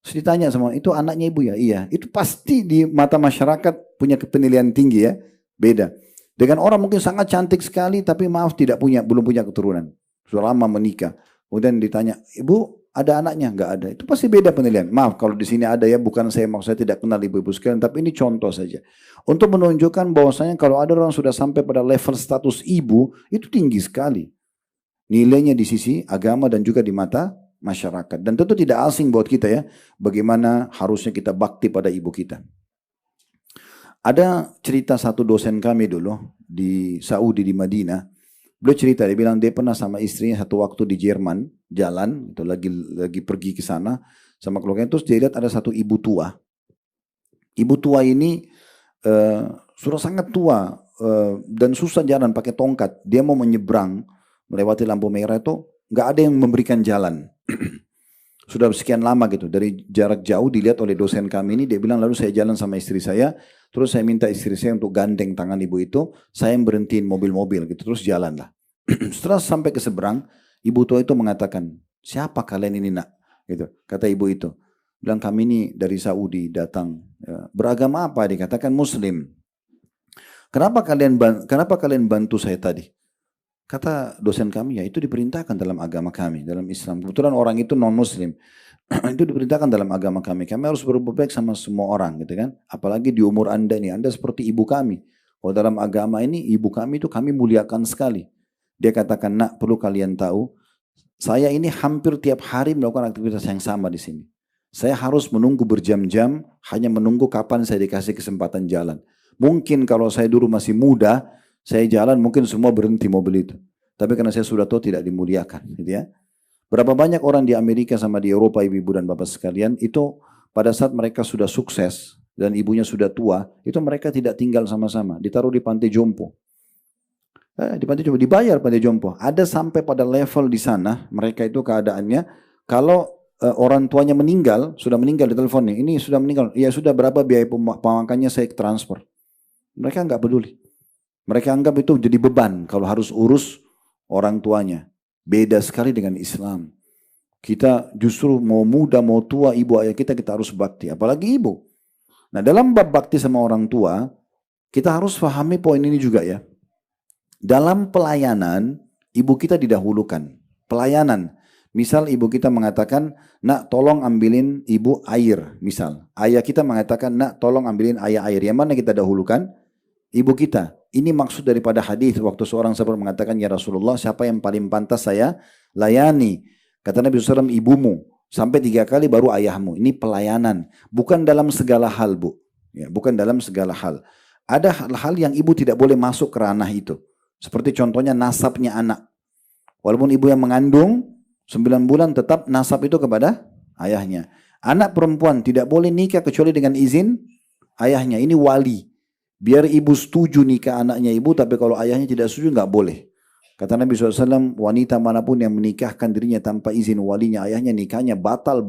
Terus ditanya sama, itu anaknya ibu ya? Iya. Itu pasti di mata masyarakat punya penilaian tinggi ya, beda. Dengan orang mungkin sangat cantik sekali, tapi maaf belum punya keturunan. Sudah lama menikah. Kemudian ditanya, ibu ada anaknya? Enggak ada. Itu pasti beda penilaian. Maaf kalau di sini ada ya, bukan saya maksud saya tidak kenal ibu-ibu sekalian, tapi ini contoh saja. Untuk menunjukkan bahwasanya kalau ada orang sudah sampai pada level status ibu, itu tinggi sekali. Nilainya di sisi agama dan juga di mata masyarakat. Dan tentu tidak asing buat kita ya, bagaimana harusnya kita bakti pada ibu kita. Ada cerita satu dosen kami dulu di Saudi, di Madinah. Beliau cerita, dia bilang dia pernah sama istrinya satu waktu di Jerman, jalan, itu lagi pergi ke sana sama keluarganya. Terus dia lihat ada satu ibu tua. Ibu tua ini sudah sangat tua dan susah jalan pakai tongkat. Dia mau menyeberang melewati lampu merah itu nggak ada yang memberikan jalan. Sudah sekian lama gitu, dari jarak jauh dilihat oleh dosen kami ini. Dia bilang lalu saya jalan sama istri saya, terus saya minta istri saya untuk gandeng tangan ibu itu, saya yang berhentiin mobil-mobil gitu, terus jalan lah. Setelah sampai ke seberang, ibu tua itu mengatakan, siapa kalian ini nak? Gitu. Kata ibu itu, bilang kami ini dari Saudi datang. Ya, beragama apa? Dikatakan Muslim. Kenapa kalian bantu saya tadi? Kata dosen kami, ya itu diperintahkan dalam agama kami, dalam Islam. Kebetulan orang itu non-Muslim. Itu diperintahkan dalam agama kami. Kami harus berbuat baik sama semua orang, gitu kan? Apalagi di umur Anda ini, Anda seperti ibu kami. Kalau dalam agama ini, ibu kami itu kami muliakan sekali. Dia katakan, nak perlu kalian tahu, saya ini hampir tiap hari melakukan aktivitas yang sama di sini. Saya harus menunggu berjam-jam, hanya menunggu kapan saya dikasih kesempatan jalan. Mungkin kalau saya dulu masih muda, saya jalan mungkin semua berhenti mobil itu. Tapi karena saya sudah tahu tidak dimuliakan. Gitu ya. Berapa banyak orang di Amerika sama di Eropa, ibu-ibu dan bapak sekalian, itu pada saat mereka sudah sukses dan ibunya sudah tua, itu mereka tidak tinggal sama-sama. Ditaruh di panti jompo. Di panti jompo dibayar panti jompo. Ada sampai pada level di sana mereka itu keadaannya kalau orang tuanya meninggal, sudah meninggal di teleponnya, ini sudah meninggal, ya sudah berapa biaya pemakamannya saya transfer. Mereka nggak peduli. Mereka anggap itu jadi beban kalau harus urus orang tuanya. Beda sekali dengan Islam. Kita justru mau muda, mau tua, ibu ayah kita harus bakti. Apalagi ibu. Nah dalam bab bakti sama orang tua, kita harus pahami poin ini juga ya. Dalam pelayanan, ibu kita didahulukan. Pelayanan. Misal ibu kita mengatakan, nak tolong ambilin ibu air. Misal, ayah kita mengatakan, nak tolong ambilin ayah air. Yang mana kita dahulukan? Ibu kita. Ini maksud daripada hadis waktu seorang sahabat mengatakan, ya Rasulullah, siapa yang paling pantas saya layani? Kata Nabi SAW, ibumu. Sampai 3 kali baru ayahmu. Ini pelayanan. Bukan dalam segala hal, Bu. Ya, bukan dalam segala hal. Ada hal-hal yang ibu tidak boleh masuk ke ranah itu. Seperti contohnya nasabnya anak. Walaupun ibu yang mengandung, 9 bulan tetap nasab itu kepada ayahnya. Anak perempuan tidak boleh nikah kecuali dengan izin ayahnya. Ini wali. Biar ibu setuju nikah anaknya ibu, tapi kalau ayahnya tidak setuju nggak boleh. Kata Nabi SAW, wanita manapun yang menikahkan dirinya tanpa izin walinya ayahnya, nikahnya batal.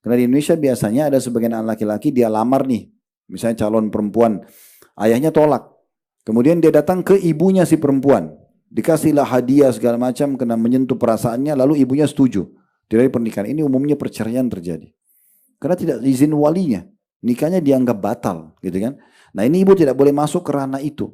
Karena di Indonesia biasanya ada sebagian anak laki-laki dia lamar nih. Misalnya calon perempuan, ayahnya tolak. Kemudian dia datang ke ibunya si perempuan. Dikasihlah hadiah segala macam, kena menyentuh perasaannya, lalu ibunya setuju. Dari pernikahan ini umumnya perceraian terjadi. Karena tidak izin walinya. Nikahnya dianggap batal. Gitu kan? Nah ini ibu tidak boleh masuk ke ranah itu.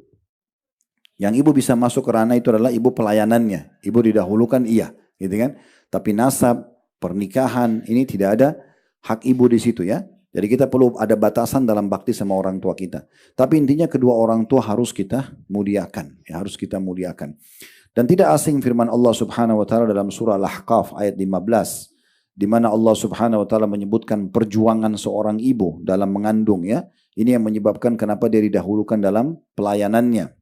Yang ibu bisa masuk ke ranah itu adalah ibu pelayanannya. Ibu didahulukan iya. Gitu kan? Tapi nasab, pernikahan, ini tidak ada hak ibu di situ ya. Jadi kita perlu ada batasan dalam bakti sama orang tua kita. Tapi intinya kedua orang tua harus kita muliakan. Ya, harus kita muliakan. Dan tidak asing firman Allah Subhanahu wa taala dalam surah Al-Ahqaf ayat 15 di mana Allah Subhanahu wa taala menyebutkan perjuangan seorang ibu dalam mengandung ya. Ini yang menyebabkan kenapa dia didahulukan dalam pelayanannya.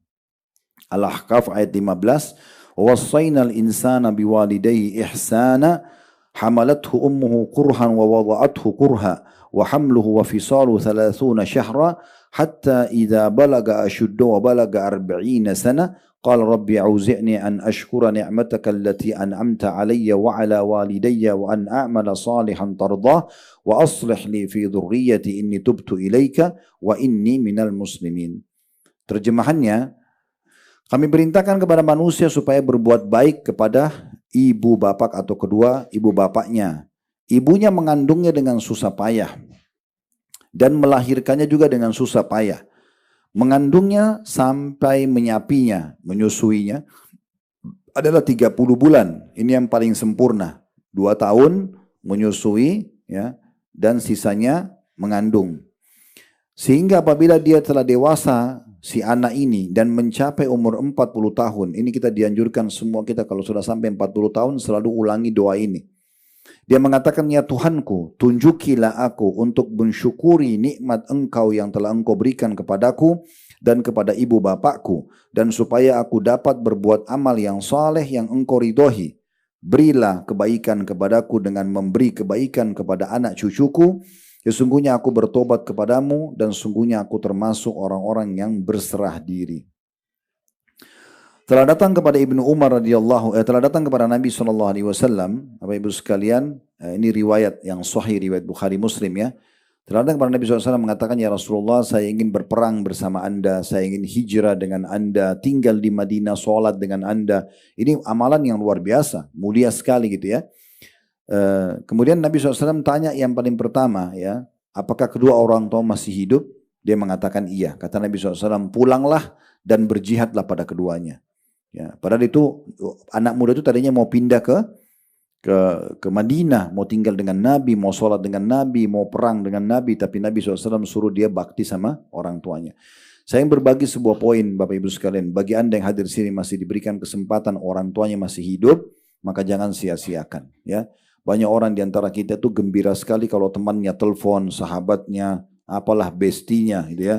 Al-Ahqaf ayat 15, "Wassaynal insana biwalidayhi ihsana, hamalathu ummuhu kurhan wa wada'athu kurha." وحمله وفصاله 30 شهرا حتى إذا بلغ أشده وبلغ 40 سنة قال ربي أوزعني أن أشكر نعمتك التي أنعمت علي وعلى والدي وأن أعمل صالحا ترضاه وأصلح لي في ذريتي إني تبت إليك وإني من المسلمين. Terjemahannya, kami perintahkan kepada manusia supaya berbuat baik kepada ibu bapak atau kedua ibu bapaknya. Ibunya mengandungnya dengan susah payah dan melahirkannya juga dengan susah payah. Mengandungnya sampai menyapinya, menyusuinya adalah 30 bulan. Ini yang paling sempurna. 2 tahun menyusui ya, dan sisanya mengandung. Sehingga apabila dia telah dewasa si anak ini dan mencapai umur 40 tahun, ini kita dianjurkan semua kita kalau sudah sampai 40 tahun selalu ulangi doa ini. Dia mengatakan, ya Tuhanku, tunjukilah aku untuk mensyukuri nikmat Engkau yang telah Engkau berikan kepadaku dan kepada ibu bapakku, dan supaya aku dapat berbuat amal yang saleh yang Engkau ridhoi. Berilah kebaikan kepadaku dengan memberi kebaikan kepada anak cucuku. Sesungguhnya aku bertobat kepadamu dan sungguhnya aku termasuk orang-orang yang berserah diri. Telah datang kepada Ibnu Umar telah datang kepada Nabi SAW, Bapak Ibu sekalian, ini riwayat yang sahih, riwayat Bukhari Muslim ya. Telah datang kepada Nabi SAW mengatakan, ya Rasulullah, saya ingin berperang bersama anda, saya ingin hijrah dengan anda, tinggal di Madinah, sholat dengan anda. Ini amalan yang luar biasa, mulia sekali gitu ya. Kemudian Nabi SAW tanya yang paling pertama ya, apakah kedua orang tua masih hidup? Dia mengatakan iya. Kata Nabi SAW, pulanglah dan berjihadlah pada keduanya. Ya, padahal itu anak muda itu tadinya mau pindah ke Madinah, mau tinggal dengan Nabi, mau sholat dengan Nabi, mau perang dengan Nabi, tapi Nabi SAW suruh dia bakti sama orang tuanya. Saya yang berbagi sebuah poin Bapak Ibu sekalian, bagi anda yang hadir sini masih diberikan kesempatan orang tuanya masih hidup, maka jangan sia-siakan. Ya, banyak orang di antara kita itu gembira sekali kalau temannya telepon, sahabatnya, apalah bestinya, gitu ya.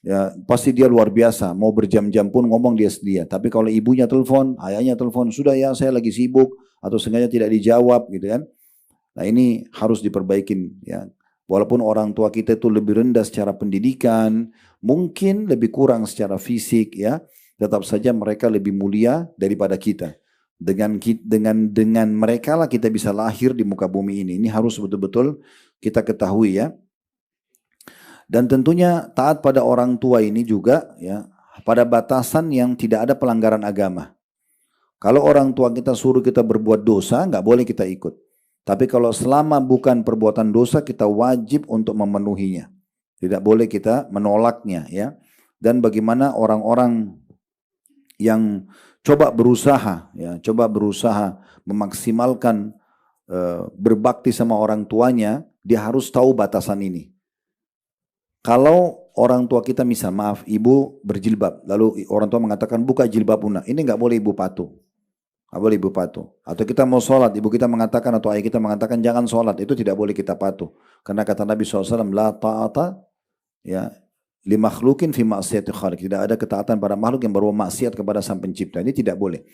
Ya, pasti dia luar biasa, mau berjam-jam pun ngomong dia sedia. Tapi kalau ibunya telepon, ayahnya telepon, sudah ya saya lagi sibuk, atau sengaja tidak dijawab gitu kan. Nah ini harus diperbaikin ya. Walaupun orang tua kita itu lebih rendah secara pendidikan, mungkin lebih kurang secara fisik ya, tetap saja mereka lebih mulia daripada kita. Dengan mereka lah kita bisa lahir di muka bumi ini. Ini harus betul-betul kita ketahui ya. Dan tentunya taat pada orang tua ini juga ya pada batasan yang tidak ada pelanggaran agama. Kalau orang tua kita suruh kita berbuat dosa, nggak boleh kita ikut. Tapi kalau selama bukan perbuatan dosa, kita wajib untuk memenuhinya. Tidak boleh kita menolaknya ya. Dan bagaimana orang-orang yang coba berusaha memaksimalkan berbakti sama orang tuanya, dia harus tahu batasan ini. Kalau orang tua kita misal, maaf, ibu berjilbab, lalu orang tua mengatakan buka jilbab una, ini nggak boleh ibu patuh. Nggak boleh ibu patuh. Atau kita mau sholat, ibu kita mengatakan atau ayah kita mengatakan jangan sholat, itu tidak boleh kita patuh. Karena kata Nabi SAW, la ta'ata ya li makhlukin fi ma'siyati khaliq. Tidak ada ketaatan pada makhluk yang berbuat maksiat kepada sang pencipta. Ini tidak boleh.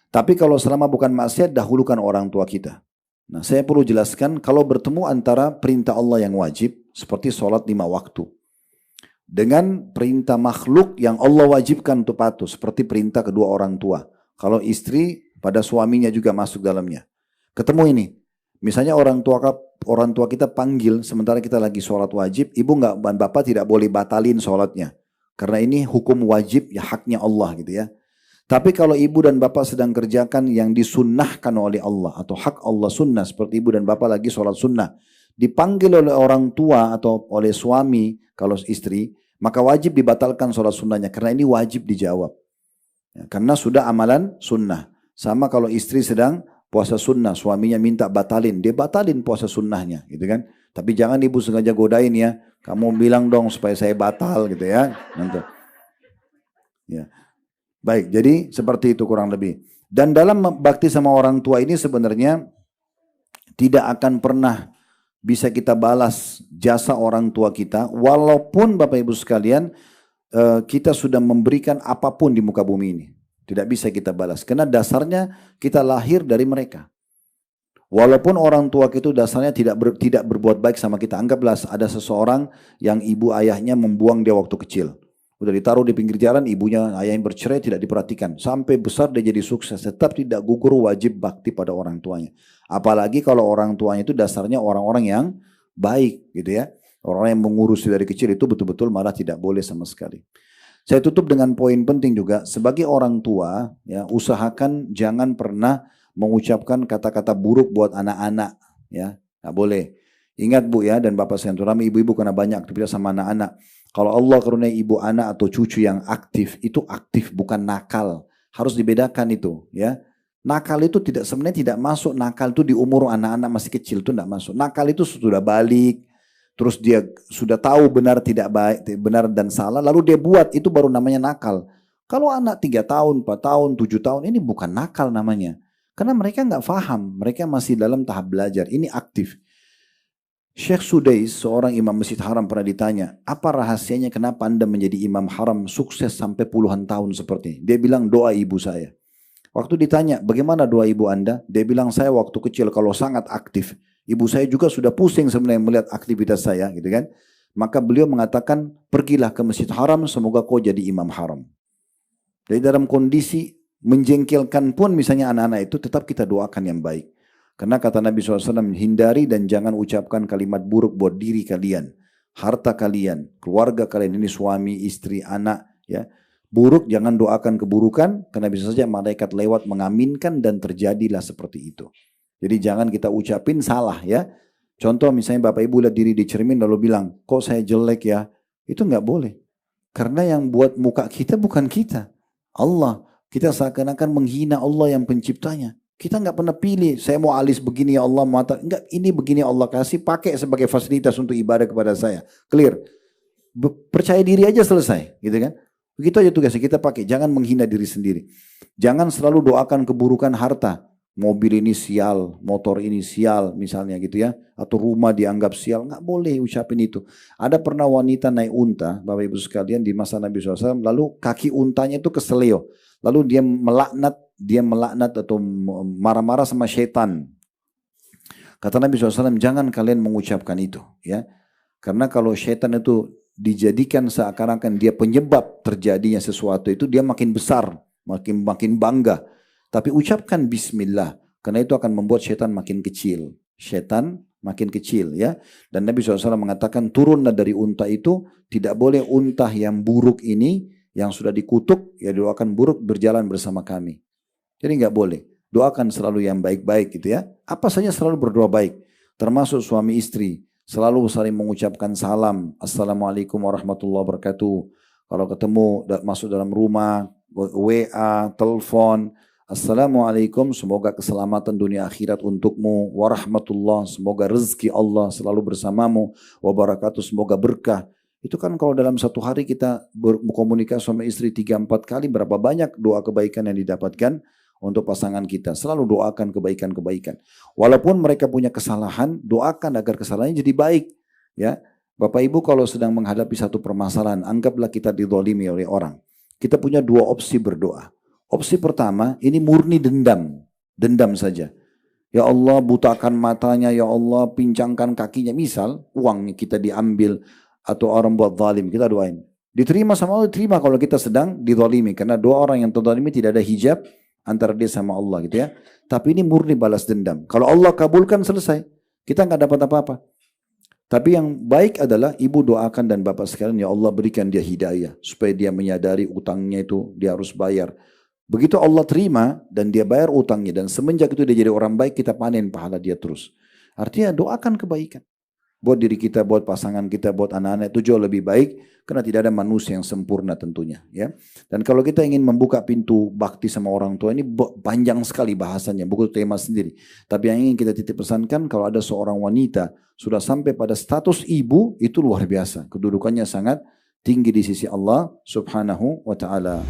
Tapi kalau selama bukan maksiat, dahulukan orang tua kita. Nah, saya perlu jelaskan kalau bertemu antara perintah Allah yang wajib seperti sholat 5 waktu dengan perintah makhluk yang Allah wajibkan untuk patuh seperti perintah kedua orang tua. Kalau istri pada suaminya juga masuk dalamnya. Ketemu ini. Misalnya orang tua kita panggil sementara kita lagi sholat wajib, ibu nggak dan bapak tidak boleh batalin sholatnya. Karena ini hukum wajib ya haknya Allah gitu ya. Tapi kalau ibu dan bapak sedang kerjakan yang disunnahkan oleh Allah atau hak Allah sunnah seperti ibu dan bapak lagi sholat sunnah, dipanggil oleh orang tua atau oleh suami kalau istri, maka wajib dibatalkan sholat sunnahnya karena ini wajib dijawab. Ya, karena sudah amalan sunnah. Sama kalau istri sedang puasa sunnah, suaminya minta batalin, dia batalin puasa sunnahnya, gitu kan? Tapi jangan ibu sengaja godain ya, kamu bilang dong supaya saya batal, gitu ya. Nanti. Ya, baik. Jadi seperti itu kurang lebih. Dan dalam bakti sama orang tua ini sebenarnya tidak akan pernah bisa kita balas jasa orang tua kita, walaupun Bapak Ibu sekalian kita sudah memberikan apapun di muka bumi ini. Tidak bisa kita balas. Karena dasarnya kita lahir dari mereka. Walaupun orang tua kita dasarnya tidak berbuat baik sama kita. Anggaplah ada seseorang yang ibu ayahnya membuang dia waktu kecil. Udah ditaruh di pinggir jalan, ibunya ayahnya bercerai tidak diperhatikan. Sampai besar dia jadi sukses. Tetap tidak gugur wajib bakti pada orang tuanya. Apalagi kalau orang tuanya itu dasarnya orang-orang yang baik gitu ya. Orang-orang yang mengurus dari kecil itu betul-betul malah tidak boleh sama sekali. Saya tutup dengan poin penting juga, sebagai orang tua, ya usahakan jangan pernah mengucapkan kata-kata buruk buat anak-anak, ya nggak boleh. Ingat bu ya dan bapak saya, terutama ibu-ibu karena banyak aktivitas sama anak-anak. Kalau Allah karuniai ibu anak atau cucu yang aktif, itu aktif bukan nakal, harus dibedakan itu, ya. Nakal itu sebenarnya tidak masuk, nakal itu di umur anak-anak masih kecil itu tidak masuk. Nakal itu sudah balik. Terus dia sudah tahu benar tidak baik, benar dan salah, lalu dia buat, itu baru namanya nakal. Kalau anak 3 tahun, 4 tahun, 7 tahun, ini bukan nakal namanya. Karena mereka nggak paham, mereka masih dalam tahap belajar, ini aktif. Syekh Sudais, seorang imam Masjid Haram pernah ditanya, apa rahasianya kenapa Anda menjadi imam haram sukses sampai puluhan tahun seperti ini? Dia bilang doa ibu saya. Waktu ditanya, bagaimana doa ibu Anda? Dia bilang, saya waktu kecil kalau sangat aktif, ibu saya juga sudah pusing sebenarnya melihat aktivitas saya, gitu kan? Maka beliau mengatakan, pergilah ke Masjid Haram, semoga kau jadi imam haram. Jadi dalam kondisi menjengkelkan pun misalnya anak-anak itu tetap kita doakan yang baik. Karena kata Nabi SAW, hindari dan jangan ucapkan kalimat buruk buat diri kalian, harta kalian, keluarga kalian, ini suami, istri, anak, ya. Buruk jangan doakan keburukan, karena bisa saja malaikat lewat mengaminkan dan terjadilah seperti itu. Jadi jangan kita ucapin salah ya. Contoh misalnya Bapak Ibu lihat diri di cermin lalu bilang, kok saya jelek ya? Itu nggak boleh. Karena yang buat muka kita bukan kita. Allah. Kita seakan-akan menghina Allah yang penciptanya. Kita nggak pernah pilih, saya mau alis begini ya Allah, mata. Enggak, ini begini Allah kasih, pakai sebagai fasilitas untuk ibadah kepada saya. Clear. Percaya diri aja selesai. Gitu kan? Begitu aja tugasnya, kita pakai. Jangan menghina diri sendiri. Jangan selalu doakan keburukan harta. Mobil ini sial, motor ini sial misalnya gitu ya. Atau rumah dianggap sial. Nggak boleh ucapin itu. Ada pernah wanita naik unta, Bapak Ibu sekalian, di masa Nabi SAW. Lalu kaki untanya itu keseleo. Lalu dia melaknat atau marah-marah sama syaitan. Kata Nabi SAW, jangan kalian mengucapkan itu. Ya. Karena kalau syaitan itu dijadikan seakan-akan dia penyebab terjadinya sesuatu itu, dia makin besar, makin bangga. Tapi ucapkan bismillah, karena itu akan membuat setan makin kecil. Setan makin kecil ya. Dan Nabi SAW mengatakan turunlah dari unta itu, tidak boleh unta yang buruk ini, yang sudah dikutuk, ya doakan buruk berjalan bersama kami. Jadi nggak boleh. Doakan selalu yang baik-baik gitu ya. Apa saja selalu berdoa baik. Termasuk suami istri. Selalu saling mengucapkan salam. Assalamualaikum warahmatullahi wabarakatuh. Kalau ketemu masuk dalam rumah, WA, telepon. Assalamualaikum, semoga keselamatan dunia akhirat untukmu. Warahmatullah, semoga rezeki Allah selalu bersamamu. Wabarakatuh, semoga berkah. Itu kan kalau dalam satu hari kita berkomunikasi sama istri 3-4 kali, berapa banyak doa kebaikan yang didapatkan untuk pasangan kita. Selalu doakan kebaikan-kebaikan. Walaupun mereka punya kesalahan, doakan agar kesalahannya jadi baik. Ya, Bapak Ibu kalau sedang menghadapi satu permasalahan, anggaplah kita dizalimi oleh orang. Kita punya dua opsi berdoa. Opsi pertama, ini murni dendam. Dendam saja. Ya Allah, butakan matanya, ya Allah, pincangkan kakinya. Misal, uangnya kita diambil, atau orang buat zalim, kita doain. Diterima sama Allah, diterima kalau kita sedang dizalimi. Karena dua orang yang terzalimi tidak ada hijab antara dia sama Allah gitu ya. Tapi ini murni balas dendam. Kalau Allah kabulkan selesai. Kita nggak dapat apa-apa. Tapi yang baik adalah ibu doakan dan bapak sekalian, ya Allah berikan dia hidayah. Supaya dia menyadari utangnya itu dia harus bayar. Begitu Allah terima dan dia bayar utangnya. Dan semenjak itu dia jadi orang baik, kita panen pahala dia terus. Artinya doakan kebaikan. Buat diri kita, buat pasangan kita, buat anak-anak itu jauh lebih baik. Karena tidak ada manusia yang sempurna tentunya. Ya. Dan kalau kita ingin membuka pintu bakti sama orang tua, ini panjang sekali bahasanya, buku tema sendiri. Tapi yang ingin kita titip pesankan, kalau ada seorang wanita sudah sampai pada status ibu, itu luar biasa. Kedudukannya sangat tinggi di sisi Allah subhanahu wa ta'ala.